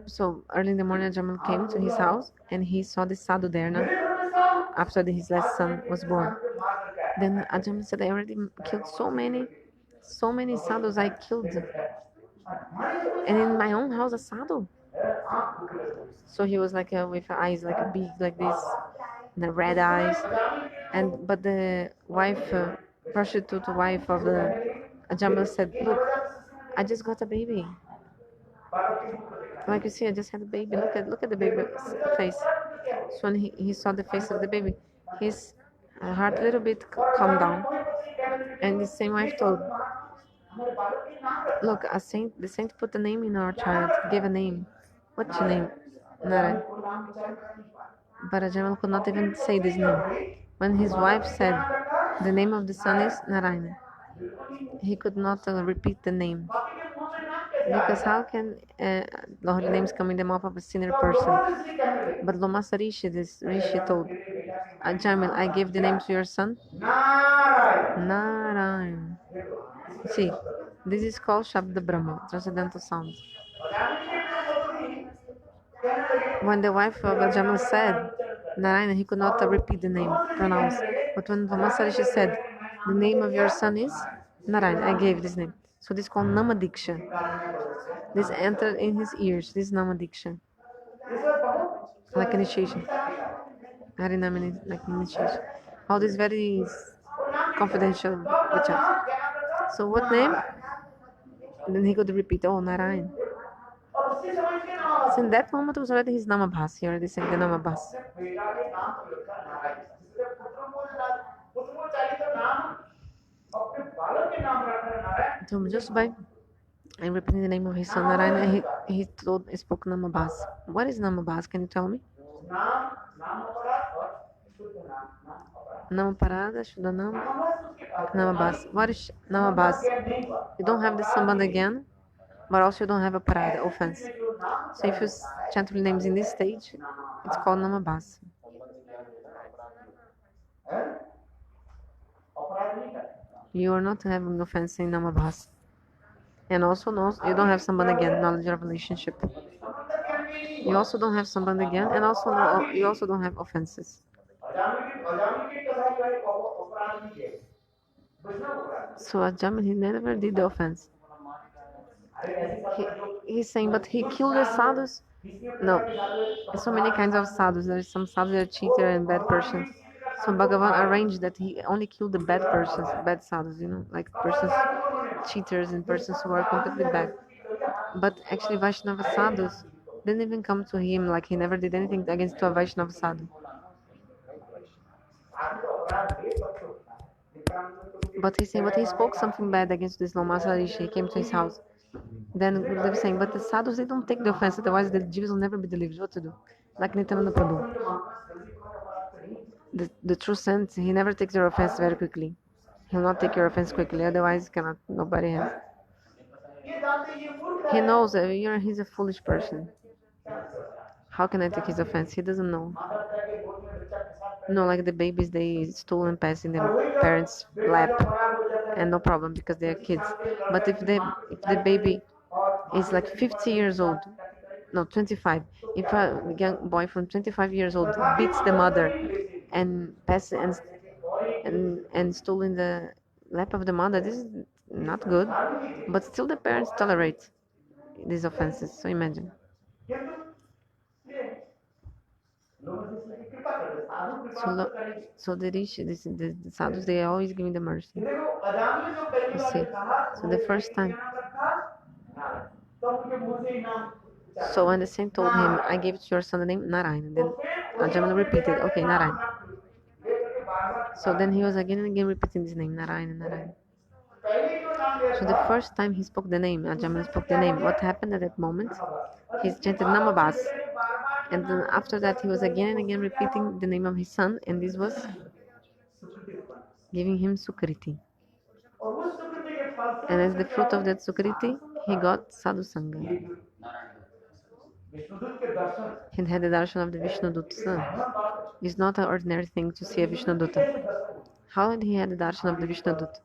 so early in the morning Jamal came to his house and he saw the sadhu there now after his last son was born. Then Ajam said, I already killed so many sadhus I killed, and in my own house a sadhu. So he was like with eyes like big like this, and red eyes, and but the wife, prostitute wife of the Ajamil said, look, I just got a baby. Like you see, I just had a baby. Look at the baby's face. So when he saw the face of the baby, his heart a little bit calmed down. And the same wife told, look, the saint put a name in our child, gave a name. What's your name? Nara. But Ajamal could not even say this name. When his wife said, the name of the son is Narayana, he could not repeat the name. Because how can the holy names come in the mouth of a sinner person? But Lomasa Rishi, this Rishi told, Ajamil, I gave the name to your son Narayan. See, this is called Shabda Brahma, transcendental sounds. When the wife of Ajamil said Narayana, he could not repeat the name, pronounce. But when Lomasa Rishi said, the name of your son is Narayana, I gave this name. So this is called Namadiksha. This entered in his ears, this Namadiksha. Like initiation. Harinam, like initiation. All this very confidential with us. So what name? And then he could repeat, oh, Narayan. So in that moment it was already his Namabhas. He already sang the Namabhas. So just by repeating the name of his son Narayan, he spoke Namabhas. What is Namabhas? Can you tell me? Namaparada, Shuddhanam, Namabhas. What is Namabhas? You don't have the samband again, but also you don't have a parada, offense. So if you chant names in this stage, it's called Namabhas. You are not having offense in Namabhas. And also you don't have samband again, knowledge of relationship. You also don't have samband again, and also you also don't have offenses. So Ajam, he never did the offense. He's saying, but he killed the sadhus. No, there's so many kinds of sadhus. There's some sadhus that are cheater and bad persons. So Bhagavan arranged that he only killed the bad persons, bad sadhus, like persons, cheaters and persons who are completely bad. But actually Vaishnava sadhus didn't even come to him, like he never did anything against a Vaishnava sadhu. But he's saying, but he spoke something bad against this Lomasa Rishi. He came to his house. Then Gurudev is saying, but the sadhus, they don't take the offense, otherwise the Jews will never be delivered. What to do? Like Nityananda Prabhu. The true saint, he never takes your offense very quickly. He'll not take your offense quickly, otherwise nobody has. He knows that he's a foolish person. How can I take his offense? He doesn't know. No, like the babies, they stole and pass in the parents' lap, and no problem because they are kids. But if the baby is like 50 years old, no, 25. If a young boy from 25 years old beats the mother and pass and stole in the lap of the mother, this is not good. But still, the parents tolerate these offenses. So imagine. So, so the rishi, the sadhus, they are always giving the mercy. You see. So the first time. So when the saint told him, I gave to your son the name Narayan, then Ajamil repeated, okay, Narayan. So then he was again and again repeating this name, Narayan, Narayan. So the first time he spoke the name, Ajamil spoke the name, what happened at that moment? He chanted Namabas. And then after that, he was again and again repeating the name of his son, and this was giving him Sukriti. And as the fruit of that Sukriti, he got Sadhu Sangha. He had the darshan of the Vishnudutta son. It's not an ordinary thing to see a Vishnudutta. How did he have the darshan of the Vishnudutta?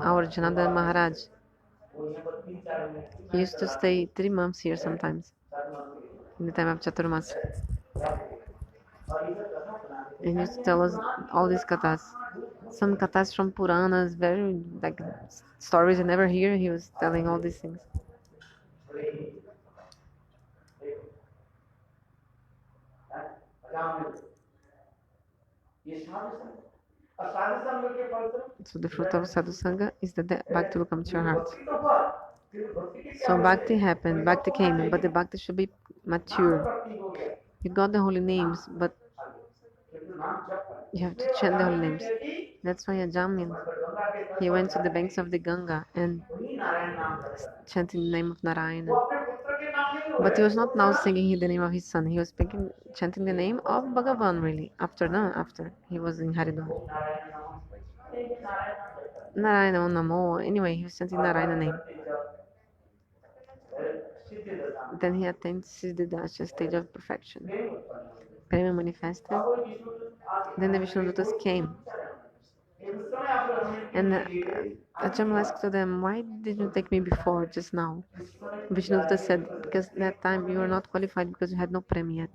Our Janardhan Maharaj, he used to stay 3 months here sometimes, in the time of Chaturmas. And he used to tell us all these kathas. Some kathas from Puranas, very like stories you never hear. He was telling all these things. So the fruit of sadhu sangha is that the bhakti will come to your heart. So bhakti happened, bhakti came, but the bhakti should be mature. You got the holy names, but you have to chant the holy names. That's why Ajamin, he went to the banks of the Ganga and chanting the name of Narayana. But he was not now singing the name of his son. He was chanting the name of Bhagavan, really. After he was in Haridwar. Narayana Namo. Anyway, he was chanting Narayana name. Then he attained Siddhidasya stage of perfection. Prema manifested. Then the Vishnuduttas came. And Ajamal asked to them, why did you take me before, just now? Vishnudutta said, because that time you were not qualified because you had no prem yet.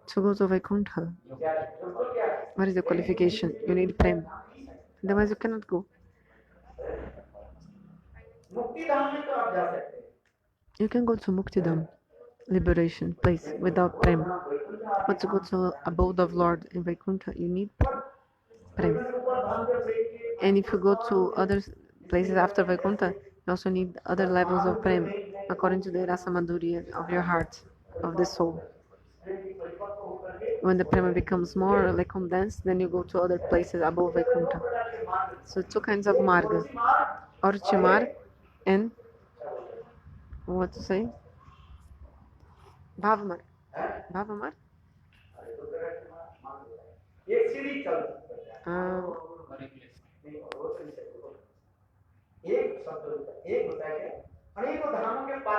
To go to Vaikuntha, what is the qualification? You need prem. Otherwise you cannot go. You can go to Muktidam, liberation place, without prem. But to go to abode of Lord in Vaikuntha, you need prem. And if you go to other places after Vaikuntha, you also need other levels of prem, according to the rasa madhurya of your heart, of the soul. When the prema becomes more like condensed, then you go to other places above Vaikuntha. So 2 kinds of marga, Orchi marg and what to say? Bhava marg. Bhava marg?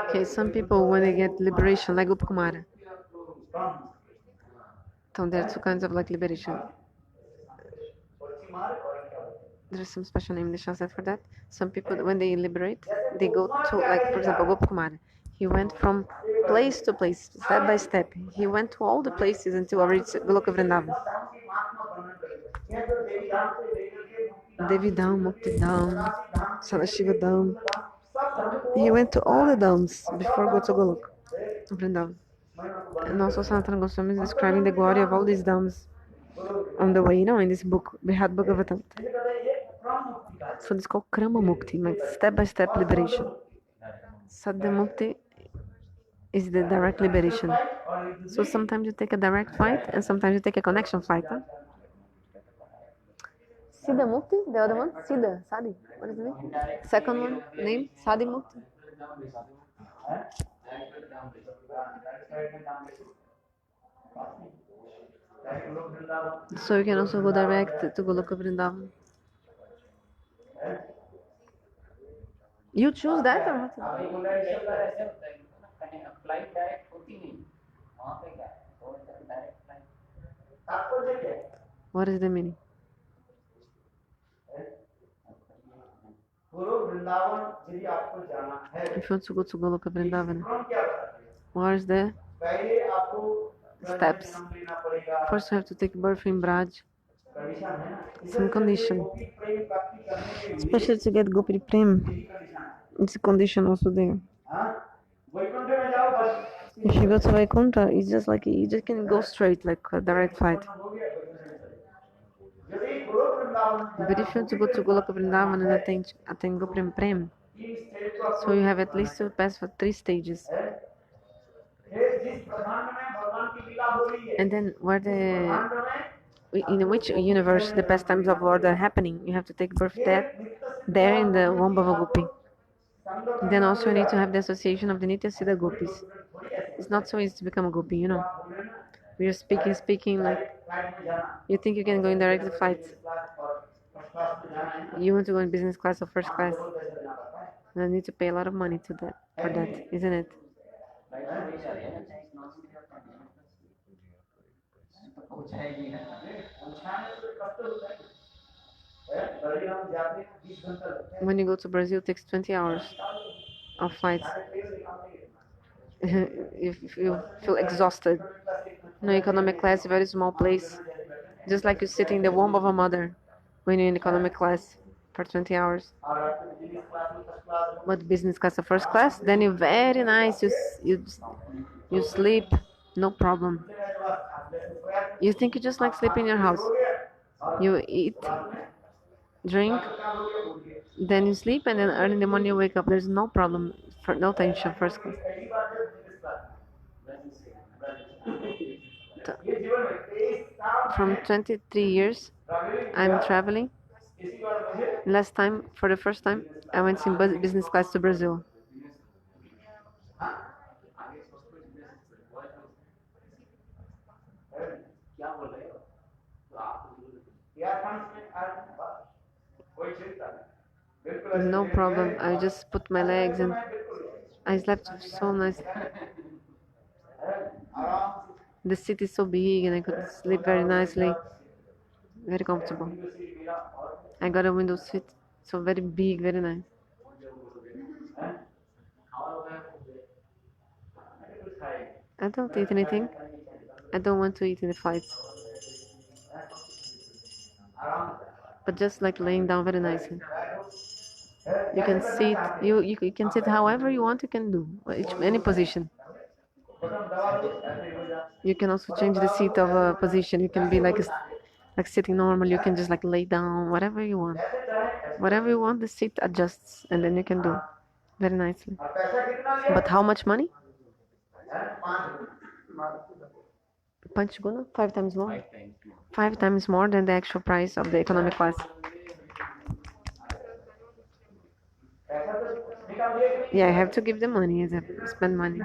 Okay, some people when they get liberation, like Upkumara. So there are 2 kinds of like liberation. There's some special name in the Shastra for that. Some people, when they liberate, they go to, like, for example, Gopkumar. He went from place to place, step by step. He went to all the places until I reached Goloka Vrindavan. Devi Dham, Mukti Dham, Sadashiva Dham. He went to all the dhams before go to Golok Vrindavan. And also Sanatana Goswami is describing the glory of all these dhams on the way, in this book, Brihad Bhagavatam. So this is called Krama Mukti, like step-by-step liberation. Sadhya Mukti is the direct liberation. So sometimes you take a direct flight and sometimes you take a connection flight. Huh? Siddha Mukti, the other one, Siddha, Sadi. What is the name? Second one, name, Sadi Mukti. So you can also go direct to Goloka Vrindavan. You choose that or what? flight direct होती नहीं What is the meaning? गुरु वृंदावन यदि आपको जाना है If you want to go to Goloka इसकी Vrindavana, क्रम क्या बताती है? what is the पहले आपको steps? जन्म लेना पड़ेगा, First, you have to take birth in Braj. Condition है ना, Some condition, गोपी प्रेम प्राप्ति करने के लिए especially to get Gopi Prem. यही कंडीशन है। It's a condition also there. हाँ, वैकुंठ में जाओ बस If you go to Vaikuntha, it's just like you just can go straight, like a direct flight. हो गया वैकुंठ में चले। यदि गुरु वृंदावन में But if you want to go to Goloka Vrindavan and attain Gopi Prem, तीन स्टेज को so you have at least to pass for 3 stages. फिर जिस ब्रह्मांड में भगवान की लीला हो रही है, And then where ब्रह्मांड the में in which universe the pastimes of Lord are happening, you have to take birth there in the womb of a gopi. Then also you need to have the association of the Nitya Siddha gopis. It's not so easy to become a gopi, you know. We are speaking like you think you can go in direct flight. You want to go in business class or first class. And I need to pay a lot of money to that for that, isn't it? When you go to Brazil, it takes 20 hours of flight. If you feel exhausted, no economic class, very small place, just like you sit in the womb of a mother when you're in economic class for 20 hours. But business class or first class, then you're very nice. You sleep, no problem. You think you just like sleeping in your house. You eat, drink, then you sleep, and then early in the morning you wake up. There's no problem, no tension, first class. From 23 years, I'm traveling. Last time, for the first time, I went in business class to Brazil. No problem. I just put my legs and I slept so nice. The seat is so big and I could sleep very nicely. Very comfortable. I got a window seat, so very big, very nice. I don't eat anything. I don't want to eat in the flights. But just like laying down very nicely. You can sit. You can sit however you want. You can do any position. You can also change the seat of a position. You can be like sitting normal. You can just like lay down, whatever you want. Whatever you want, the seat adjusts, and then you can do very nicely. But how much money? Panchguna? 5 times more. 5 times more than the actual price of the economic class. Yeah, I have to give the money. I have to spend money.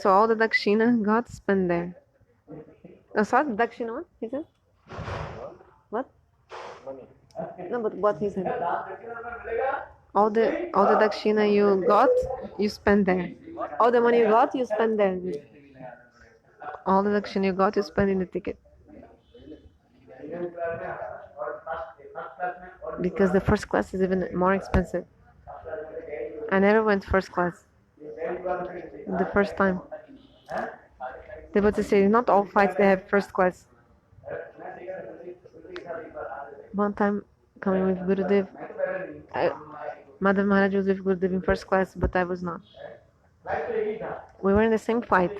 So all the dakshina got spent there. Oh, sorry, dakshina what? He said? What? No, but what he said? All the dakshina you got, you spend there. All the money you got, you spend there. All the dakshina you got, you spend in the ticket. Because the first class is even more expensive. I never went first class. The first time. They were to say not all flights they have first class. One time coming with Gurudev, Madhav Maharaj was with Gurudev in first class, but I was not. We were in the same flight,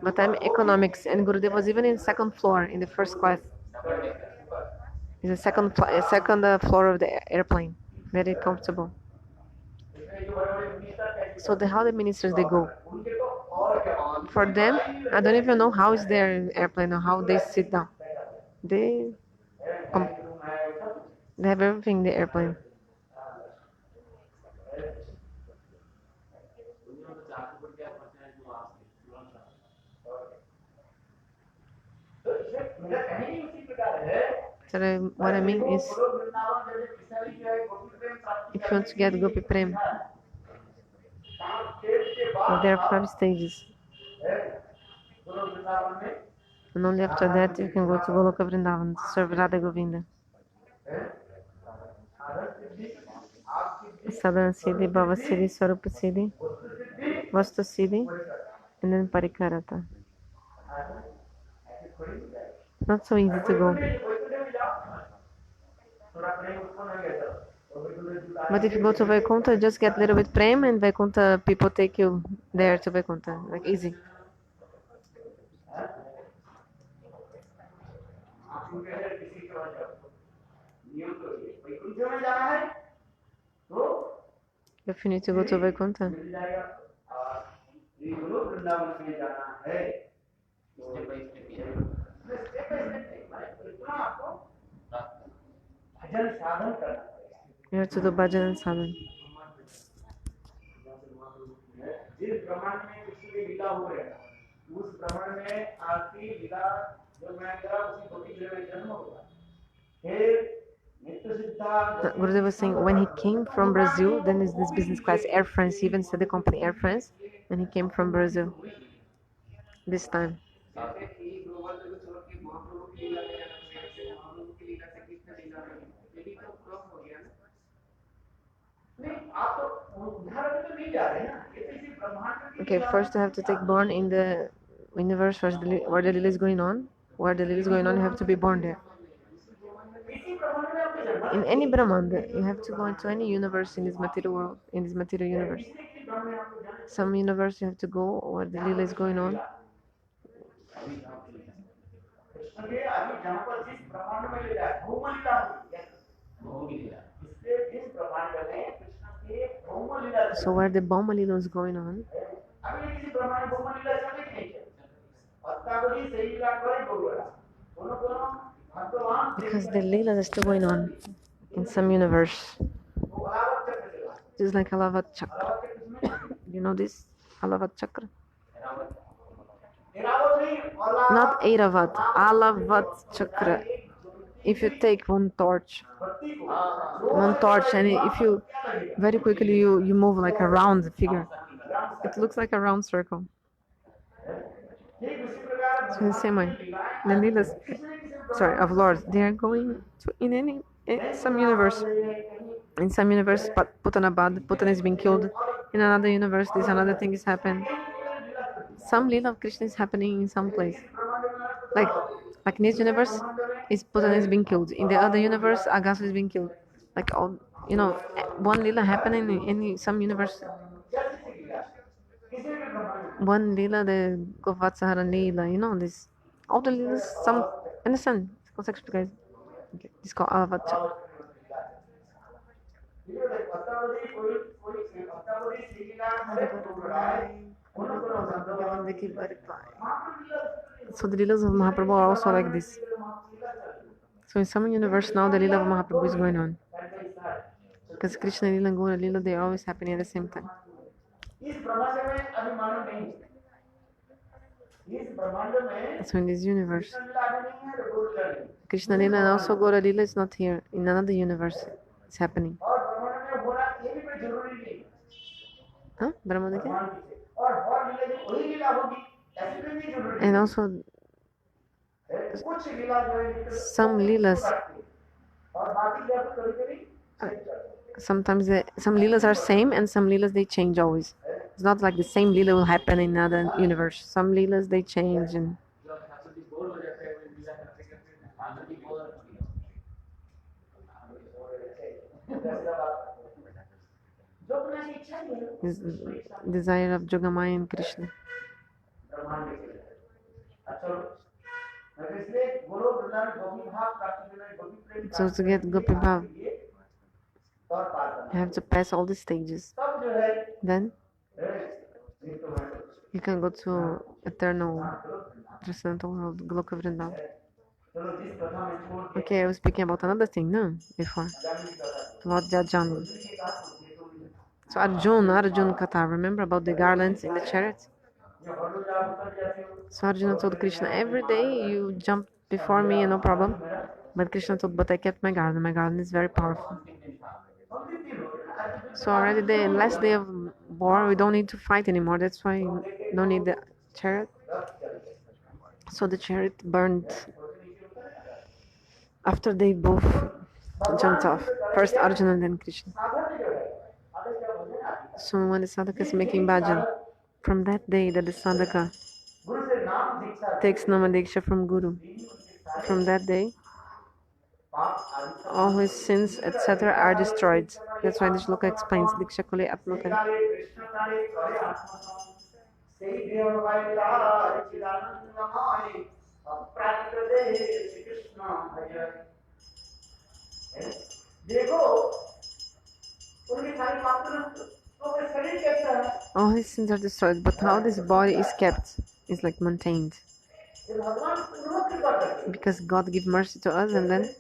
but I'm economics, and Gurudev was even in second floor in the first class. In the second floor of the airplane, very comfortable. So how the ministers they go? For them, I don't even know how is their airplane or how they sit down. They have everything in the airplane. So what I mean is, if you want to get Gopi Prem, there are 5 stages. And only after that you can go to Goloka Vrindavan to serve Radha Govinda. Sadhana Siddhi, Bhava Siddhi, Swarupa Siddhi, Vastu Siddhi, and then Parikarata. Not so easy to go. But if you go to Vaikuntha, just get a little bit prem and Vaikuntha people take you there to Vaikuntha. Like easy. If you need to go to Vaikuntha. You have to do bhajan and sadhan. जिस ब्रह्मांड में कृष्ण की लीला हो रही है उस ब्रह्मांड में आपकी लीला जब मैं करा उसी भौतिक जगह में जन्म होगा फिर Gurudev was saying when he came from Brazil, then is this business class Air France, he even said the company Air France, and he came from Brazil this time. Okay, first you have to take born in the universe where the lila is going on. Where the lila is going on, you have to be born there. In any Brahmanda, you have to go into any universe in this material world, in this material universe. Some universe you have to go where the lila is going on. So where the Bhauma Lila is going on, because the Lila is still going on in some universe. Just like Alavat Chakra. You know this? Alavat Chakra? Not Airavat, Alavat Chakra. If you take one torch and if you very quickly you move like a round figure, it looks like a round circle. So in the same way, the Leelas, of Lord, they are going to in some universe. In some universe, Putana is being killed. In another universe, this another thing is happening. Some Leela of Krishna is happening in some place. Like in this universe, Putana is being killed. In the other universe, Agasu is being killed. Like all, one Leela happening in some universe. One Leela, the Govatsaharan Leela, this. All the Leelas, some, understand? Context, guys. Okay. This is called Alavat Chakra. So the Leelas of Mahaprabhu are also like this. So in some universe now the Leela of Mahaprabhu is going on. Because Krishna Leela and Gaura Leela, they are always happening at the same time. So in this universe, Krishna Leela and also Gaura Leela is not here. In another universe, it's happening. Huh? Brahmana kya? And also some Leelas, sometimes some Leelas are same and some Leelas they change always. It's not like the same Leela will happen in another universe. Some Leelas they change and desire of Jogamaya and Krishna. So to get Gopi Bhav, you have to pass all the stages. Then you can go to eternal transcendental world, Goloka Vrindavan. Okay, I was speaking about another thing, no? Before. About Jajam. So Arjun Katha, remember about the garlands in the chariot? So Arjuna told Krishna, every day you jump before me, no problem. But Krishna told, but I kept my garland. My garland is very powerful. So already the last day of war, we don't need to fight anymore. That's why you don't need the chariot. So the chariot burned after they both jumped off. First Arjuna and then Krishna. So when the sadhaka is making bhajan, from that day that the sadhaka takes Namadiksha from Guru, from that day all his sins, etc. are destroyed. That's why the shloka explains Diksha Kule Apnokare. All his sins are destroyed, but how this body is kept is like maintained. Because God gives mercy to us and then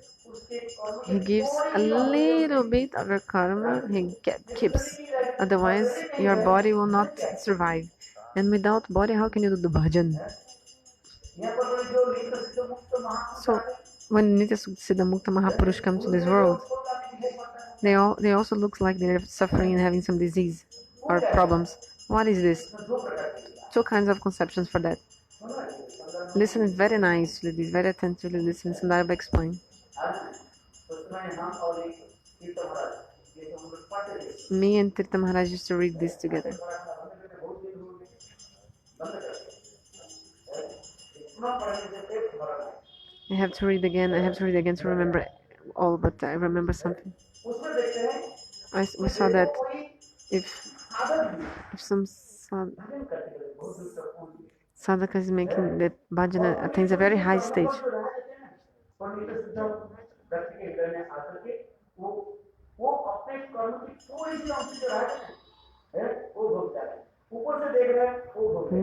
He gives a little bit of your karma, He keeps. Otherwise, your body will not survive. And without body, how can you do the bhajan? So, when Nitya Siddha Mukta Mahapurush come to this world, they also look like they're suffering and having some disease or problems. What is this? Two kinds of conceptions for that. Listen very nicely, very attentively listen. Sundara will explain. Me and Tirtha Maharaj used to read this together. I have to read again to remember all, but I remember something. We saw that if some sadhaka is making that bhajana attains a very high stage.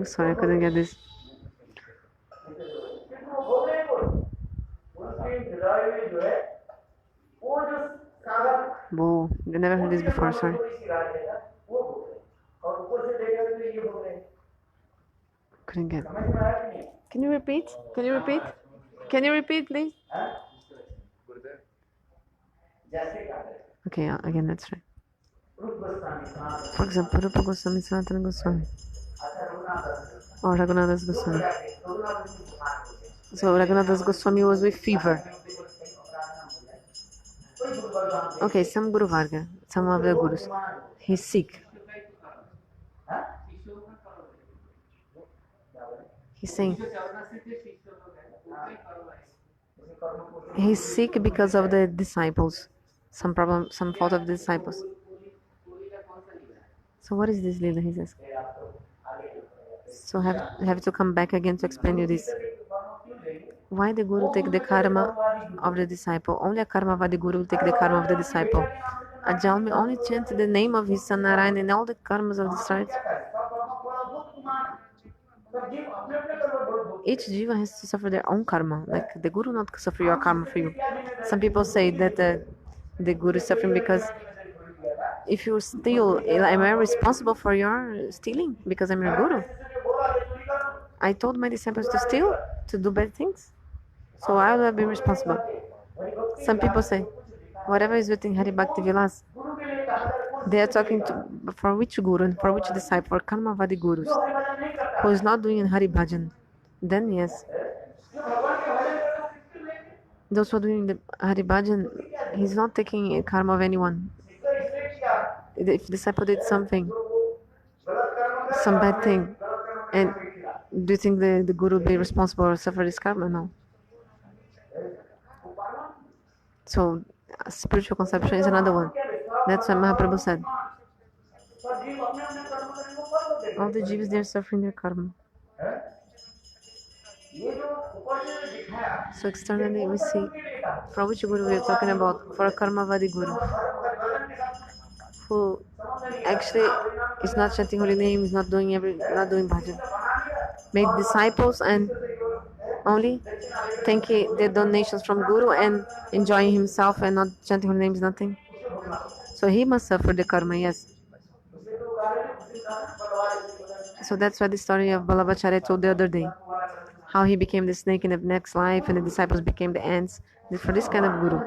Sorry, I couldn't get this. Whoa, I never heard this before, sorry. Couldn't get it. Can you repeat? Can you repeat? Can you repeat, please? Okay, again, that's right. For example, Rupa Goswami, Sanatana Goswami, or Raghunadas Goswami. So Raghunadas Goswami was with fever. Okay, some Guru Varga, some of the Gurus, he's sick. He's saying he's sick because of the disciples. Some problem, some fault of the disciples. So what is this, Lila? He says. So have to come back again to explain you this. Why the Guru take the karma of the disciple? Only a karmavadi Guru will take the karma of the disciple. A Jalmi only chant the name of his son Narayan and all the karmas of the side. Each jiva has to suffer their own karma. Like the Guru not suffer your karma for you. Some people say that the Guru is suffering because if you steal, am I responsible for your stealing because I'm your Guru? I told my disciples to steal, to do bad things, so I will be responsible. Some people say, whatever is written in Hari Bhakti Vilas, they are talking for which Guru and for which disciple, for Karmavadi Gurus, who is not doing Hari Bhajan. Then yes. Those who are doing the Hari Bhajan, he's not taking a karma of anyone. If the disciple did something, some bad thing, and do you think the Guru will be responsible or suffer this karma? No. So, spiritual conception is another one. That's why Mahaprabhu said, all the jivas, they are suffering their karma. So externally we see, from which Guru we are talking about? For a Karmavadi Guru, who actually is not chanting holy name, is not doing bhajan. Made disciples and only taking the donations from Guru and enjoying himself and not chanting holy names, nothing. So he must suffer the karma, yes. So that's why the story of Ballabhacharya told the other day. How he became the snake in the next life and the disciples became the ants. For this kind of Guru.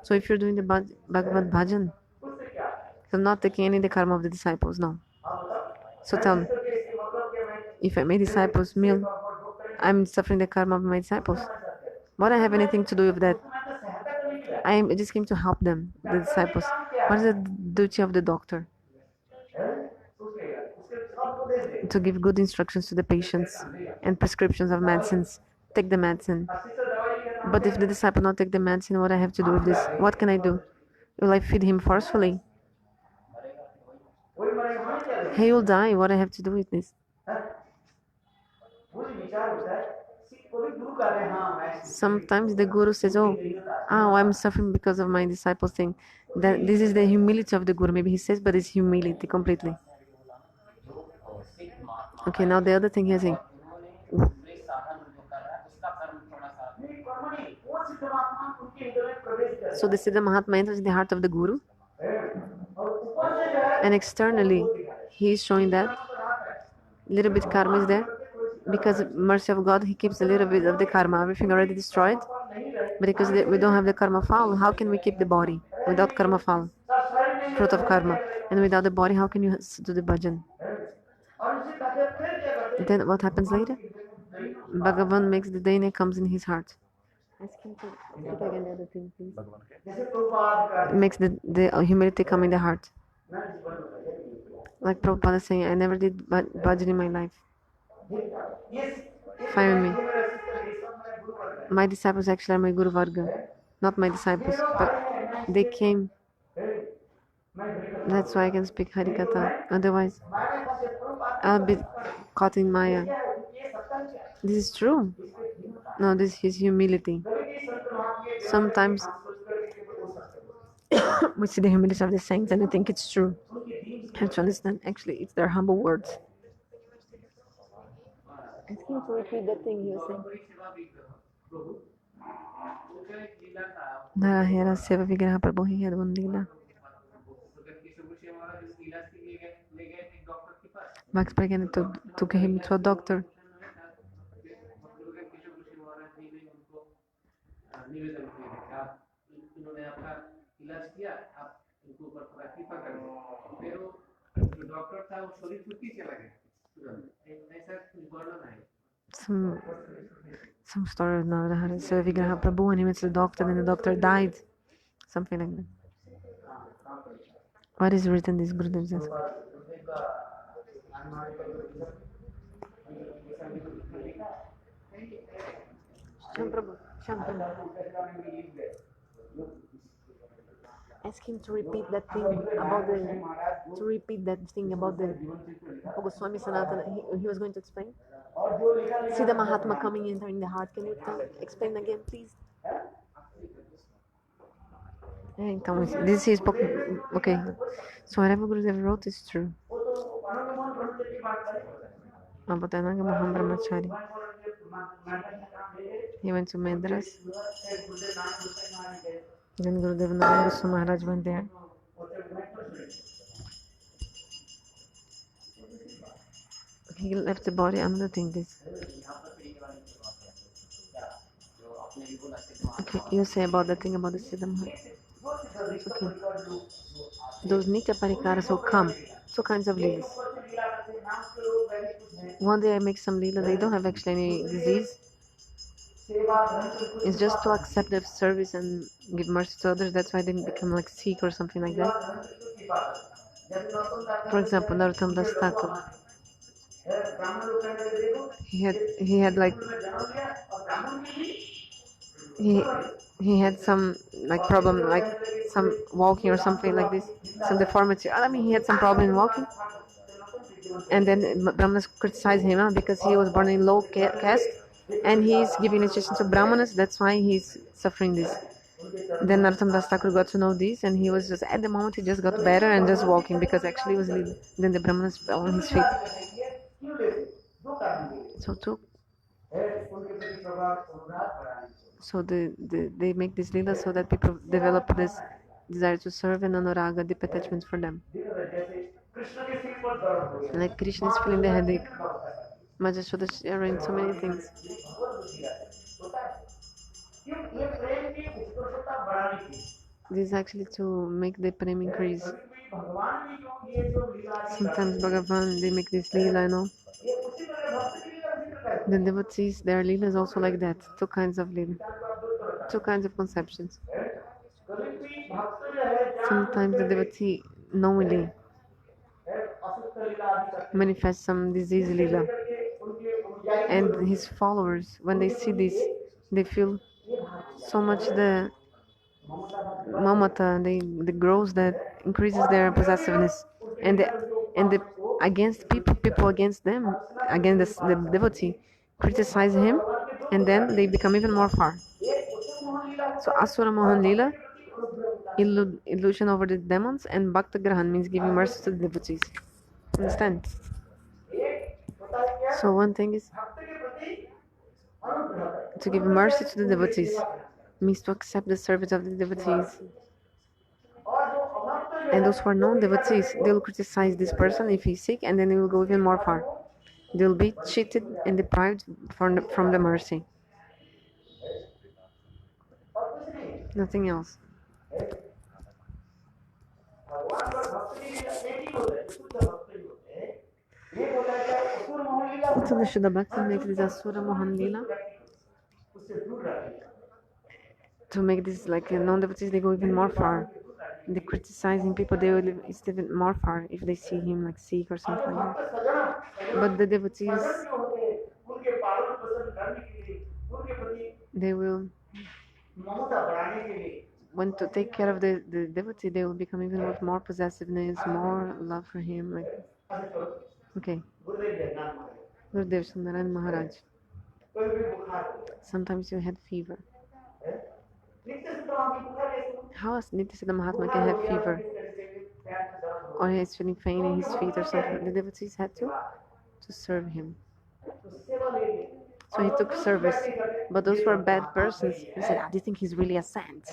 So if you're doing the Bhagavad Bhajan, you're not taking any of the karma of the disciples, no. So tell me, if I made disciples meal, I'm suffering the karma of my disciples. What I have anything to do with that? I just came to help them, the disciples. What is the duty of the doctor? To give good instructions to the patients and prescriptions of medicines. Take the medicine. But if the disciple not take the medicine, what I have to do with this? What can I do? Will I feed him forcefully? He will die. What I have to do with this? Sometimes the guru says, "Oh, I'm suffering because of my disciples thing." That this is the humility of the guru. Maybe he says, but it's humility completely. Okay, now the other thing he's saying. So the Siddha Mahatma enters in the heart of the guru, and externally he is showing that little bit karma is there. Because mercy of God, he keeps a little bit of the karma. Everything already destroyed. But because we don't have the karma fall, how can we keep the body without karma fall? Fruit of karma. And without the body, how can you do the bhajan? Then what happens later? Bhagavan makes the dana comes in his heart. Ask him to speak again the other thing, please. Makes the humility come in the heart. Like Prabhupada is saying, I never did bhajan in my life. Fire me. My disciples actually are my Guru Varga, not my disciples, but they came. That's why I can speak Harikatha. Otherwise, I'll be caught in Maya. This is true. No, this is his humility. Sometimes we see the humility of the saints and we think it's true. You have to understand, actually, it's their humble words. Ask him to repeat that thing he was saying. Narahera Seva Vigraha Prabhu, he had one lila. Max Pregan took him to a doctor. Some story of Narahera Seva Vigraha Prabhu, and he went to the doctor, and the doctor died. Something like that. What is written this Gurudev says? Ask him to repeat that thing about the Goswami Sanatana. He was going to explain. See the Mahatma coming in the heart. Can you explain again, please? Então, this is okay. So whatever Gurudev wrote is true. Abhatananga Mahambrahmachari. He went to Madras. Then Gurudev Narayana Goswami Maharaj went there. He left the body. Another thing is. Okay, you say about the thing about the Siddham. Okay. Those Nitya Parikaras will come. Two kinds of leelas. One day I make some leela, they don't have actually any disease. It's just to accept their service and give mercy to others. That's why they become like sick or something like that. For example, Narottam Das Thakur. He had like he had some like problem, like some walking or something like this, some deformity. I mean, he had some problem in walking, and then Brahmanas criticized him because he was born in low caste, and he's giving instruction to Brahmanas. That's why he's suffering this. Then Narottam Das Thakur got to know this, and he was just at the moment he just got better and just walking because actually he was leading. Then the Brahmanas fell on his feet. So they make this lila so that people develop this desire to serve and anuraga, deep attachment for them. Like Krishna is feeling the headache. Majashoda is sharing so many things. This is actually to make the prem increase. Sometimes Bhagavan, they make this lila, you know. The devotees, their lila is also like that. Two kinds of lila, two kinds of conceptions. Sometimes the devotee knowingly manifests some disease lila, and his followers, when they see this, they feel so much the mamata, the grows that increases their possessiveness, and the against people against them, against the devotee, criticize him, and then they become even more far. So Asura Mohan Lila, illusion over the demons, and Bhakta Grahan means giving mercy to the devotees. Understand? So one thing is to give mercy to the devotees, means to accept the service of the devotees. And those who are non-devotees, they will criticize this person if he's sick, and then they will go even more far. They will be cheated and deprived from the mercy. Nothing else. So the Shuddha Bhakti makes this Asura Mohan Lila to make this like non-devotees, they go even more far. They criticizing people, they will it's even more far if they see him like sick or something like that. But the devotees, they will want to take care of the devotee, they will become even with more possessiveness, more love for him. Like, okay. Gurudev Sundaran Maharaj. Sometimes you had fever. How is Nityasiddha Mahatma can have fever? Or he's feeling pain in his feet or something. The devotees had to serve him. So he took service. But those were bad persons. He said, do you think he's really a saint?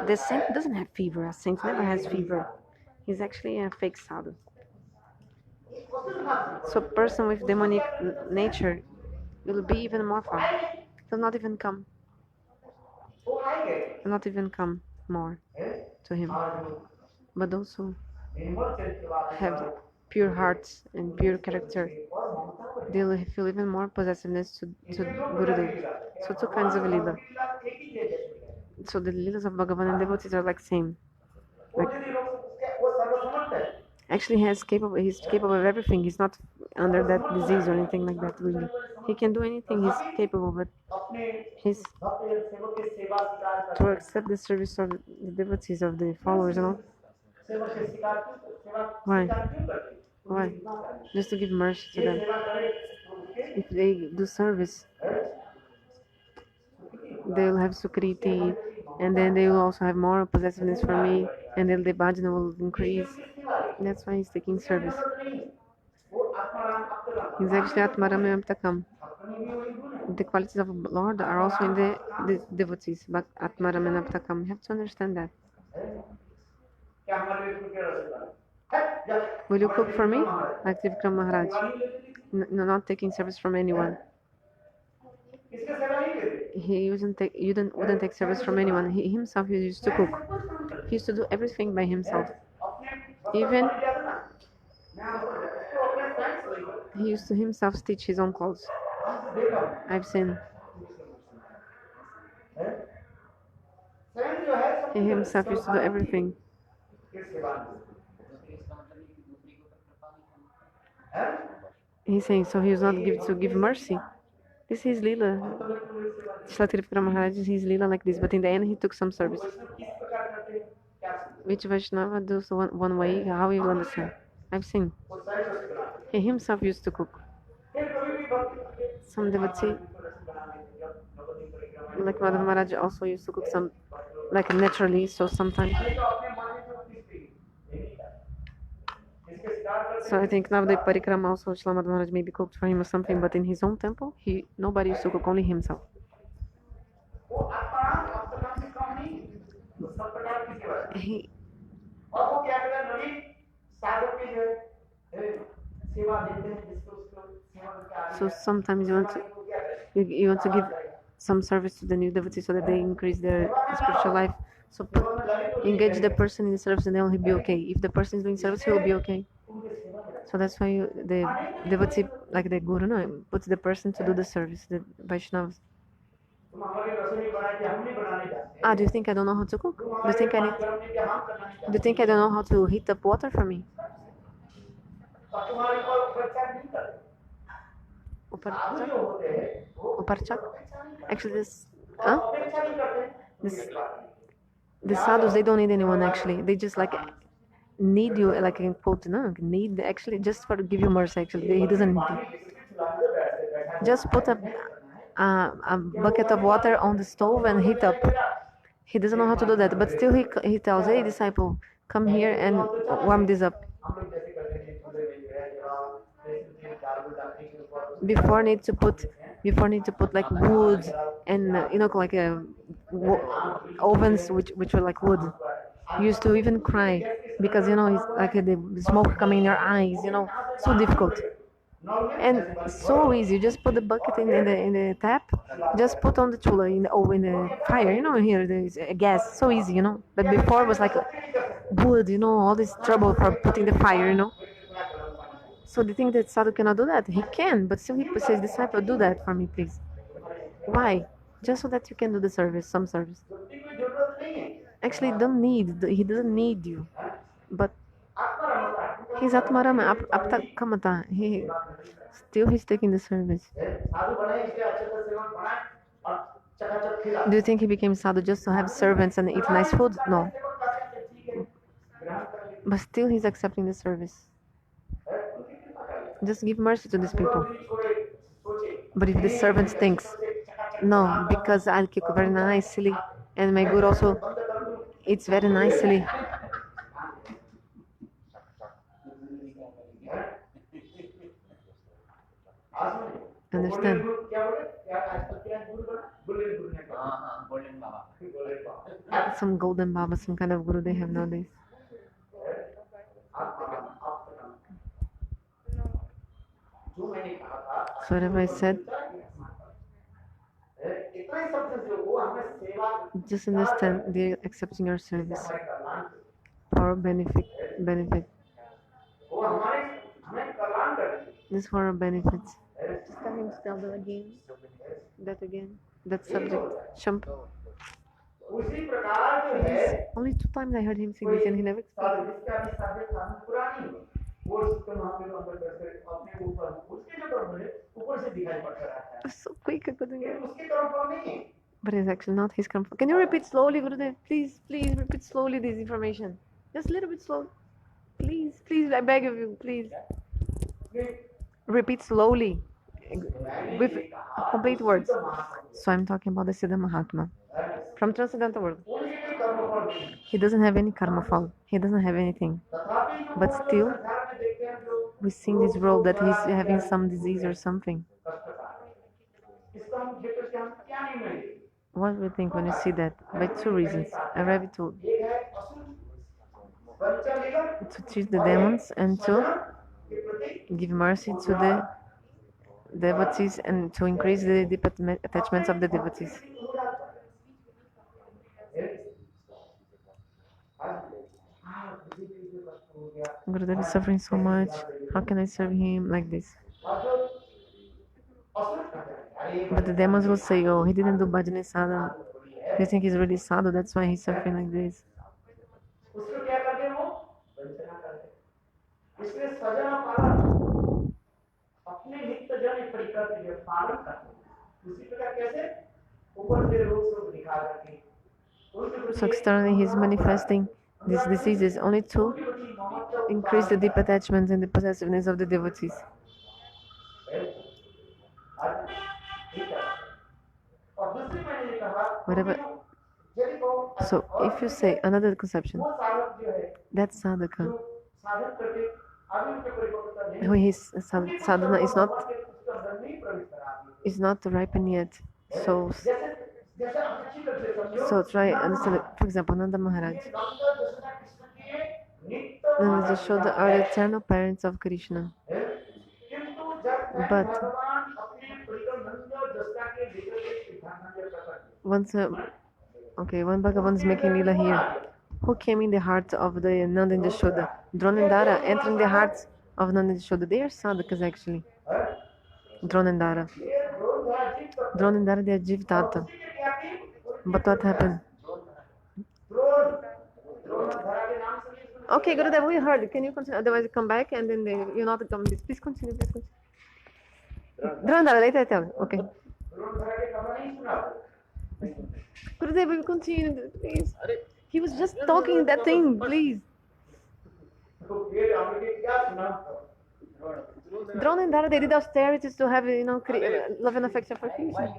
The saint doesn't have fever. A saint never has fever. He's actually a fake sadhu. So a person with demonic nature will be even more far. He'll not even come. He'll not even come more to him. But those who have pure hearts and pure character, they'll feel even more possessiveness to Gurudev. So two kinds of lila. So the lilas of Bhagavan and devotees are like same. Like, actually he's capable of everything. He's not under that disease or anything like that, really. He can do anything, he's capable, but he's to accept the service of the devotees, of the followers and all. Why? Why? Just to give mercy to them. If they do service, they will have Sukriti, and then they will also have more possessiveness for me, and then the bhajana will increase. That's why he's taking service. He's actually Atmaram Aptakam. The qualities of Lord are also in the devotees, but Atmaram and Aptakam. You have to understand that. Will you cook for me? Active Vikram Maharaj. No, not taking service from anyone. He wouldn't take service from anyone. He himself used to cook. He used to do everything by himself. Even he used to himself stitch his own clothes. I've seen. He himself used to do everything. He's saying, so he was not to give mercy. This is Lila. Shalatiripura Maharaj is his Lila like this, but in the end he took some service. Which Vaishnava does one way, how you understand? I've seen. He himself used to cook. Some devotee, like Madhava Maharaj, also used to cook some, like naturally, so sometimes. So I think now the parikrama also Srila Madhava Maharaj maybe cooked for him or something, but in his own temple, nobody used to cook, only himself. So sometimes you want to give some service to the new devotees so that they increase their spiritual life. So engage the person in the service and then he'll be okay. If the person is doing service, he'll be okay. So that's why the devotee, like the guru, no, puts the person to do the service, the Vaishnavas. तुम हमारी रसोई बनाए कि हम नहीं बनाने जानते Ah, do you think I don't know how to cook? तुम Do you हमारे think I पानी need? गर्म नहीं कि हम करना नहीं Do you जानते think I don't know how to heat up water for me? और तुम्हारे ऊपर उपेक्षा नहीं करते साधु जो होते हैं वो Uparchak? अपेक्षा नहीं करते Actually, this, और huh? अपेक्षा नहीं करते This, ये बात नहीं the sadhus, they don't need anyone actually. They just like need you, like in quote, no, need actually just for to give you mercy. Actually, he doesn't need you. Just put a bucket of water on the stove and heat up. He doesn't know how to do that, but still he tells, hey disciple, come here and warm this up. Before need to put like wood and like ovens which were like wood. Used to even cry because it's like the smoke coming in your eyes. So difficult. And so easy. You just put the bucket in the tap, just put on the chula in the fire. Here there's a gas. So easy. But before it was like wood. All this trouble for putting the fire. So they think that sadhu cannot do that. He can, but still he says, disciple, do that for me, please. Why? Just so that you can do the service, some service. Actually, he doesn't need you. But he's Atmarama, Apta Kamata. He's taking the service. Do you think he became sadhu just to have servants and eat nice food? No. But still he's accepting the service. Just give mercy to these people. But if the servant thinks, no, because I'll cook very nicely, and my guru also eats very nicely. Understand? Some golden baba, some kind of guru they have nowadays. So whatever I said, just understand they're accepting your service for our benefit. This for our benefits. Just tell him to tell that again. That subject. Shump. Only 2 times I heard him sing this and he never explained it. So quick, I couldn't get it. But it's actually not his comfort. Can you repeat slowly, Gurudev? Please repeat slowly this information. Just a little bit slow. Please, I beg of you, please. Repeat slowly with complete words. So I'm talking about the Siddha Mahatma from Transcendental World. He doesn't have any karma fall. He doesn't have anything. But still, we see in this world that he's having some disease or something. What do we think when you see that? By 2 reasons. I already told. To treat the demons and to give mercy to the devotees and to increase the deep attachments of the devotees. Gurudev is suffering so much. How can I serve him like this? But the demons will say, oh, he didn't do bhajana sadhana. They think he's really sadhu, that's why he's suffering like this. So externally he's manifesting these diseases only to increase the deep attachments and the possessiveness of the devotees. Whatever. So if you say another conception, that sadhaka, who his sadhana is not ripened yet. So try understand. For example, Nanda Maharaj. Nanda Jashoda are the eternal parents of Krishna. But once when Bhagavan is making Lila here, who came in the heart of the Nanda and Jashoda? Dronandara entered in the hearts of Nanda Yashoda. They are sadhakas actually. Drona and Dara. Drona and Dara, they are Jivtata. But what happened? Okay, Gurudev, we heard. Can you continue? Otherwise, you come back and then you're not come. Please continue. Please continue. Drona and Dara, later I tell you. Okay. Gurudev, we continue, please. He was just talking that thing, please. Drona and Dara, they did austerities to have, love and affection for Krishna.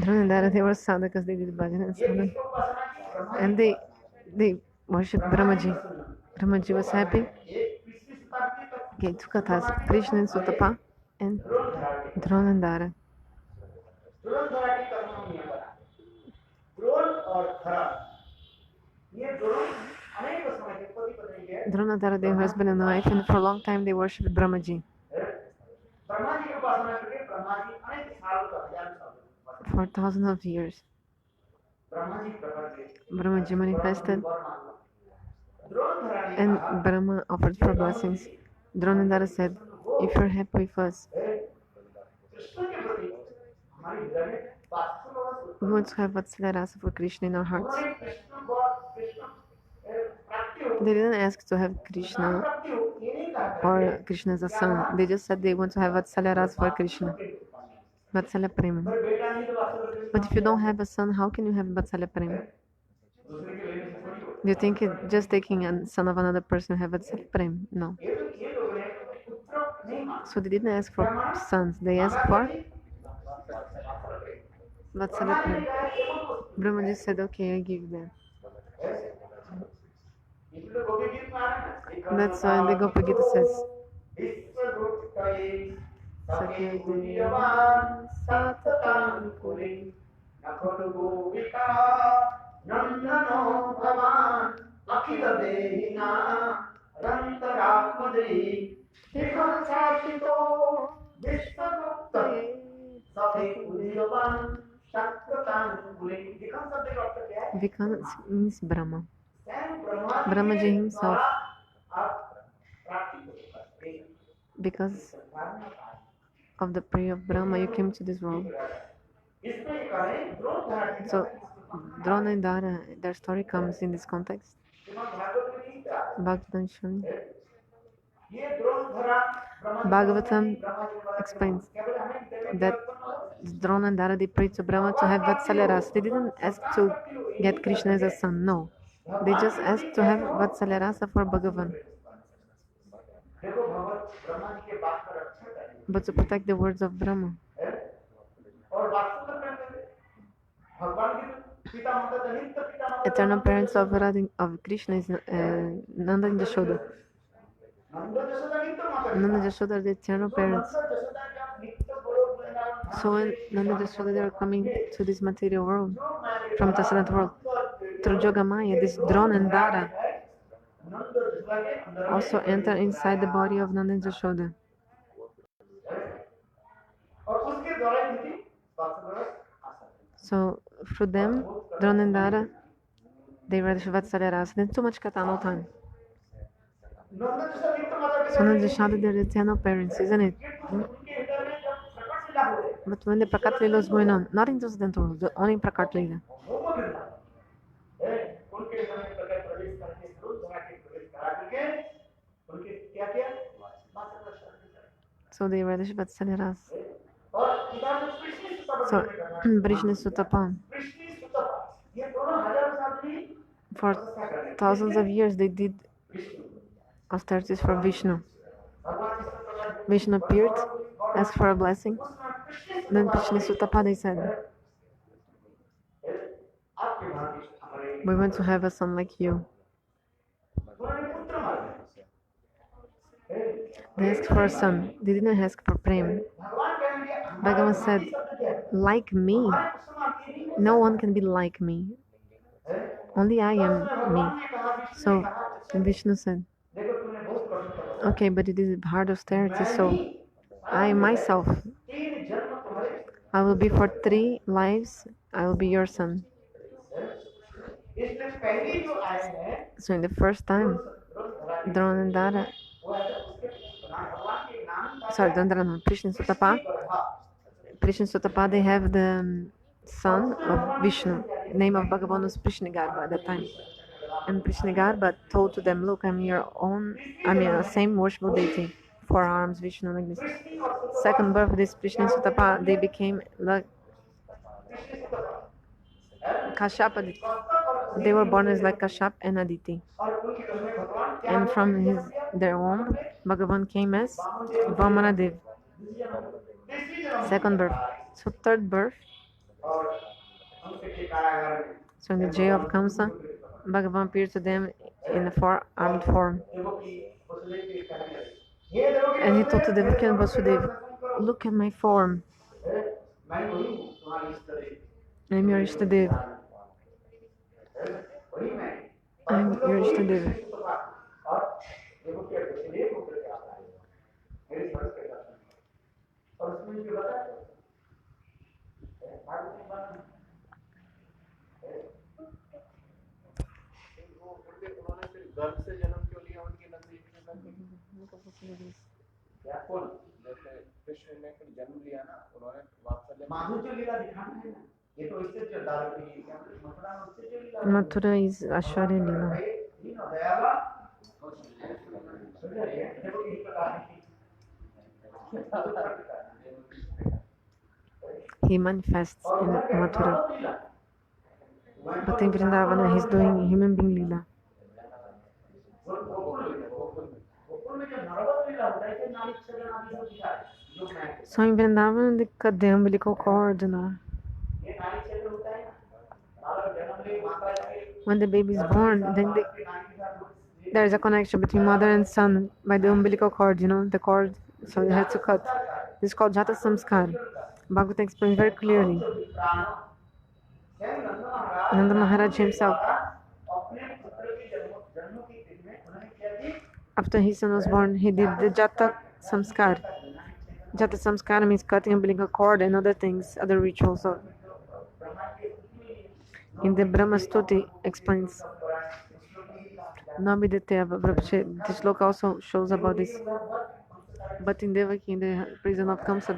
Drona and Dara, they were sadhakas, they did bhajana and sadhana. And they worshipped Brahmaji. Brahmaji was happy. Okay, two kathas, Krishna and Sutapa and Drona and Dara. Drona and Dara, their husband and wife, and for a long time they worshipped Brahmaji. For thousands of years. Brahmaji manifested and Brahma offered for blessings. Drona and Dara said, if you're happy with us, we want to have Vatsalya-rasa for Krishna in our hearts. They didn't ask to have Krishna or Krishna as a son. They just said they want to have Vatsalya-rasa for Krishna. Vatsalya Prema. But if you don't have a son, how can you have Vatsalya Prema? Do you think just taking a son of another person have Vatsalya Prema? No. So they didn't ask for sons. They asked for Vatsalya Prema. Brahmaji said, okay, I give them. That's why the Gopa Gita says, Vikana means Brahma. Brahmaji himself, because of the prayer of Brahma, you came to this world. So, Drona and Dara, their story comes in this context. Bhagavatam explains that Drona and Dara, they prayed to Brahma to have Vatsalya-rasa. They didn't ask to get Krishna as a son, no. They just asked to have Vatsalya-rasa for Bhagavan. But to protect the words of Brahma. Eternal parents of Krishna is Nanda and Yashoda. Nanda and Yashoda are the eternal parents. So when Nanda and Yashoda, they are coming to this material world, from the transcendent world, through Yogamaya, this Drona and Dara also enter inside the body of Nanda and Yashoda. So through them, Drona and Dara, they read Vatsalya-rasa. There's too much katha, no time. So Nanda and Yashoda, they're the eternal parents, isn't it? But when the Prakat Lila was going on, not in transcendental world, only in Prakat Lila. So they read Vatsalya-rasa. So, Vrishni Sutapa. For thousands of years, they did austerities for Vishnu. Vishnu appeared, asked for a blessing. Then Vrishni Sutapa, they said, we want to have a son like you. They asked for a son. They didn't ask for Prem. Bhagavan said, like me? No one can be like me. Only I am me. So Vishnu said, okay, but it is hard austerity, so I myself, I will be for 3 lives, I will be your son. So in the first time, Dronandara, sorry, Dronandara no, Krishna and Sutapa, they have the son of Vishnu. The name of Bhagavan was Prishnigarbha at that time. And Prishnigarbha told to them, look, I'm your same worshipful deity. 4 arms, Vishnu, like this. Second birth of this Krishna and Sutapa, they became like Kashyapa. They were born as like Kashyap and Aditi. And from their womb, Bhagavan came as Vamanadev. Second birth. So third birth, so in the jail of Kamsa, Bhagavan appeared to them in a 4-armed form. And he told to Devaki and Vasudeva, look at my form. I'm your Ishtadev. I'm your Ishtadev. Mathura is Ashwarya Leela. He manifests in Mathura. But in Vrindavana, he's doing human being Leela. So in Vrindavan, the umbilical cord, when the baby is born, then there is a connection between mother and son by the umbilical cord, the cord, so you have to cut. This is called Jata Samskar. Bhagavata explains very clearly. Nanda Maharaj himself, after his son was born, he did the Jata Samskar. Jata Samskar means cutting umbilical cord and other things, other rituals. So in the Brahma Stuti explains, this look also shows about this. But in Devaki, in the prison of Kamsa,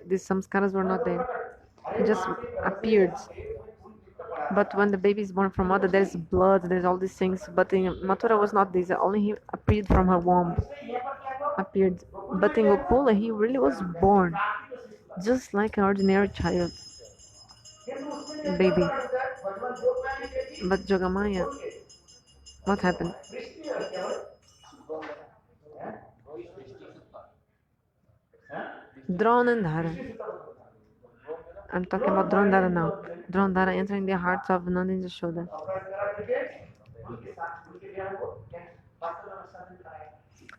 these samskaras were not there. It just appeared. But when the baby is born from mother, there's blood, there's all these things. But in Mathura was not this. Only he appeared from her womb. Appeared. But in Gokula, he really was born, just like an ordinary child, baby. But Jogamaya, what happened? Dronandara. I'm talking about Dronandara now. Dronandara entering the hearts of Nanda and Yashoda.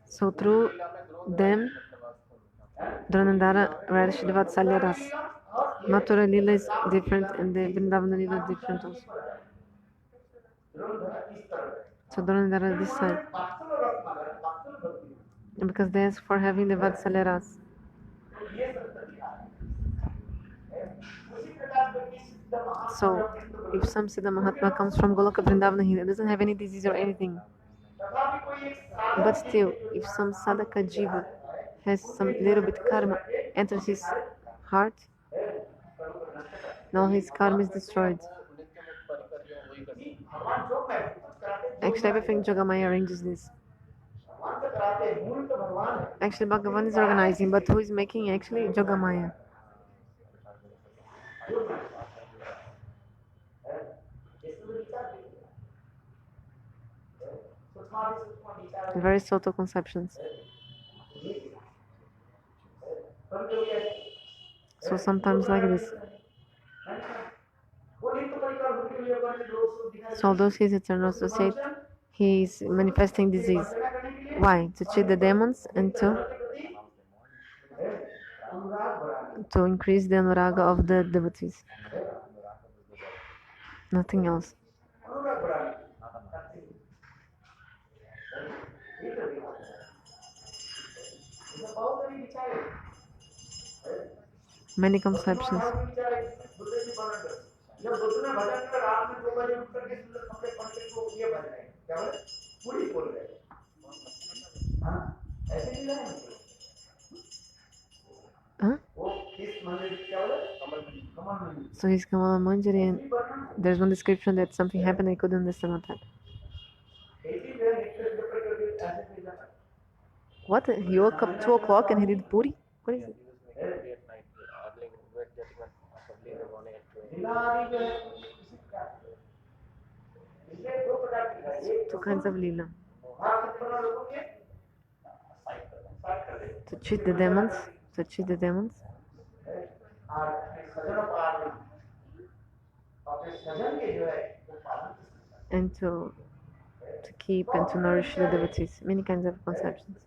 So through them, Dronandara Radha Vatsalya Ras. Mathura Lila is different and the Vrindavana Lila is different also. So Dronandara this side. Because they ask for having the Vatsalya Ras. So, if some Siddha Mahatma comes from Goloka Vrindavana, he doesn't have any disease or anything. But still, if some Sadhaka Jiva has some little bit karma, enters his heart, now his karma is destroyed. Actually, everything Jogamaya arranges this. Actually, Bhagavan is organizing, but who is making actually Jogamaya? Very subtle conceptions. So sometimes like this. So although he is eternal associate, he is manifesting disease. Why? To cheat the demons and to increase the anuraga of the devotees. Nothing else. Many conceptions. पूरी बोल रहे हाँ ऐसे नहीं है Huh? वो किस मंदिर क्या बोले कमल मंदिर So he's Kamala Manjari, and there's one description that something happened. I couldn't understand what happened. What? He woke up 2 o'clock and he did puri? What is it? Two kinds of lila. To cheat the demons. To cheat the demons. And to keep and to nourish the devotees. Many kinds of conceptions.